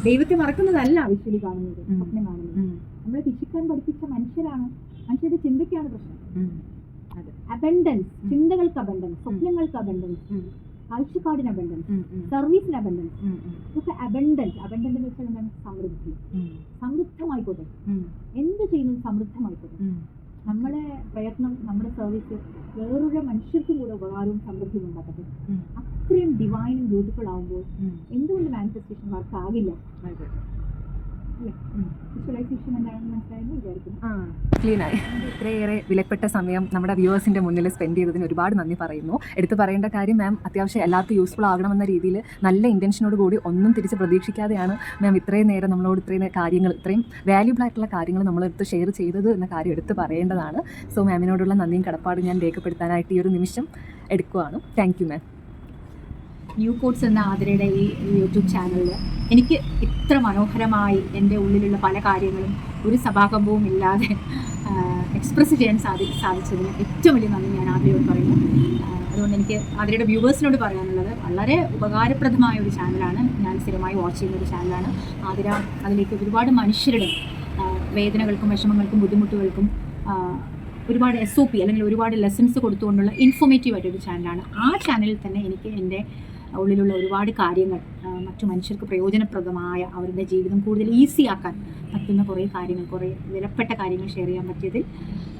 ദൈവത്തെ മറക്കുന്നതല്ല വിഷ്വലി കാണുന്നത്, സ്വപ്നം കാണുന്നത്. നമ്മളെ പിശുക്കാൻ പഠിപ്പിച്ച മനുഷ്യരുടെ ചിന്തയ്ക്കാണ് പ്രശ്നം. അബൻഡൻസ്, ചിന്തകൾക്ക് അബൻഡൻസ്, സ്വപ്നങ്ങൾക്ക് അബൻഡൻസ്, കാഴ്ചപ്പാടിന് അബൻഡൻസ്, സർവീസിന് അബൻഡൻസ്. ഇതൊക്കെ അബൻഡൻസ് എന്ന് വെച്ചാൽ എന്താണ്? സമൃദ്ധി. സമൃദ്ധമായിക്കോട്ടെ, എന്ത് ചെയ്യുന്നത് സമൃദ്ധമായിക്കോട്ടെ. നമ്മുടെ പ്രയത്നം, നമ്മുടെ സർവീസ് വേറൊരു മനുഷ്യർക്കും കൂടെ ഉപകാരവും സമൃദ്ധിയും ഉണ്ടാക്കട്ടെ. അത്രയും ഡിവൈനും ബ്യൂട്ടിഫുൾ ആകുമ്പോൾ എന്തുകൊണ്ട് മാനിഫെസ്റ്റേഷൻ വർക്ക് ആകില്ല? ക്ലീനായി. ഇത്രയേറെ വിലപ്പെട്ട സമയം നമ്മുടെ വ്യൂവേഴ്സിൻ്റെ മുന്നിൽ സ്പെൻഡ് ചെയ്തതിന് ഒരുപാട് നന്ദി പറയുന്നു. എടുത്തു പറയേണ്ട കാര്യം, മാം അത്യാവശ്യം എല്ലാവർക്കും യൂസ്ഫുൾ ആകണമെന്ന രീതിയിൽ നല്ല ഇൻറ്റൻഷനോട് കൂടി ഒന്നും തിരിച്ച് പ്രതീക്ഷിക്കാതെയാണ് മാം ഇത്രയും നേരം നമ്മളോട് ഇത്രയും കാര്യങ്ങൾ, ഇത്രയും വാല്യൂബിൾ ആയിട്ടുള്ള കാര്യങ്ങൾ നമ്മളെടുത്ത് ഷെയർ ചെയ്തത് എന്ന കാര്യം എടുത്ത് പറയേണ്ടതാണ്. സോ മാമിനോടുള്ള നന്ദിയും കടപ്പാടും ഞാൻ രേഖപ്പെടുത്താനായിട്ട് ഈ ഒരു നിമിഷം എടുക്കുകയാണ്. Thank you ma'am. New Codes എന്ന ആതിരയുടെ ഈ യൂട്യൂബ് ചാനലിൽ എനിക്ക് ഇത്ര മനോഹരമായി എൻ്റെ ഉള്ളിലുള്ള പല കാര്യങ്ങളും ഒരു സഭാകമ്പവും ഇല്ലാതെ എക്സ്പ്രസ് ചെയ്യാൻ സാധിച്ചതിന് ഏറ്റവും വലിയ നന്ദി ഞാൻ ആതിരയോട് പറയുന്നു. അതുകൊണ്ട് എനിക്ക് ആതിരയുടെ വ്യൂവേഴ്സിനോട് പറയാനുള്ളത് വളരെ ഉപകാരപ്രദമായ ഒരു ചാനലാണ്. ഞാൻ സ്ഥിരമായി വാച്ച് ചെയ്യുന്ന ഒരു ചാനലാണ്. ആതിര അതിലേക്ക് ഒരുപാട് മനുഷ്യരുടെ വേദനകൾക്കും വിഷമങ്ങൾക്കും ബുദ്ധിമുട്ടുകൾക്കും ഒരുപാട് SOP അല്ലെങ്കിൽ ഒരുപാട് ലെസൺസ് കൊടുത്തുകൊണ്ടുള്ള ഇൻഫോർമേറ്റീവ് ആയിട്ടൊരു ചാനലാണ്. ആ ചാനലിൽ തന്നെ എനിക്ക് എൻ്റെ ഉള്ളിലുള്ള ഒരുപാട് കാര്യങ്ങൾ മറ്റു മനുഷ്യർക്ക് പ്രയോജനപ്രദമായ അവരുടെ ജീവിതം കൂടുതൽ ഈസി ആക്കാൻ പറ്റുന്ന കുറേ കാര്യങ്ങൾ, കുറേ വിലപ്പെട്ട കാര്യങ്ങൾ ഷെയർ ചെയ്യാൻ പറ്റിയതിൽ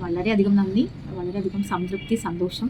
വളരെയധികം നന്ദി, വളരെയധികം സംതൃപ്തി, സന്തോഷം.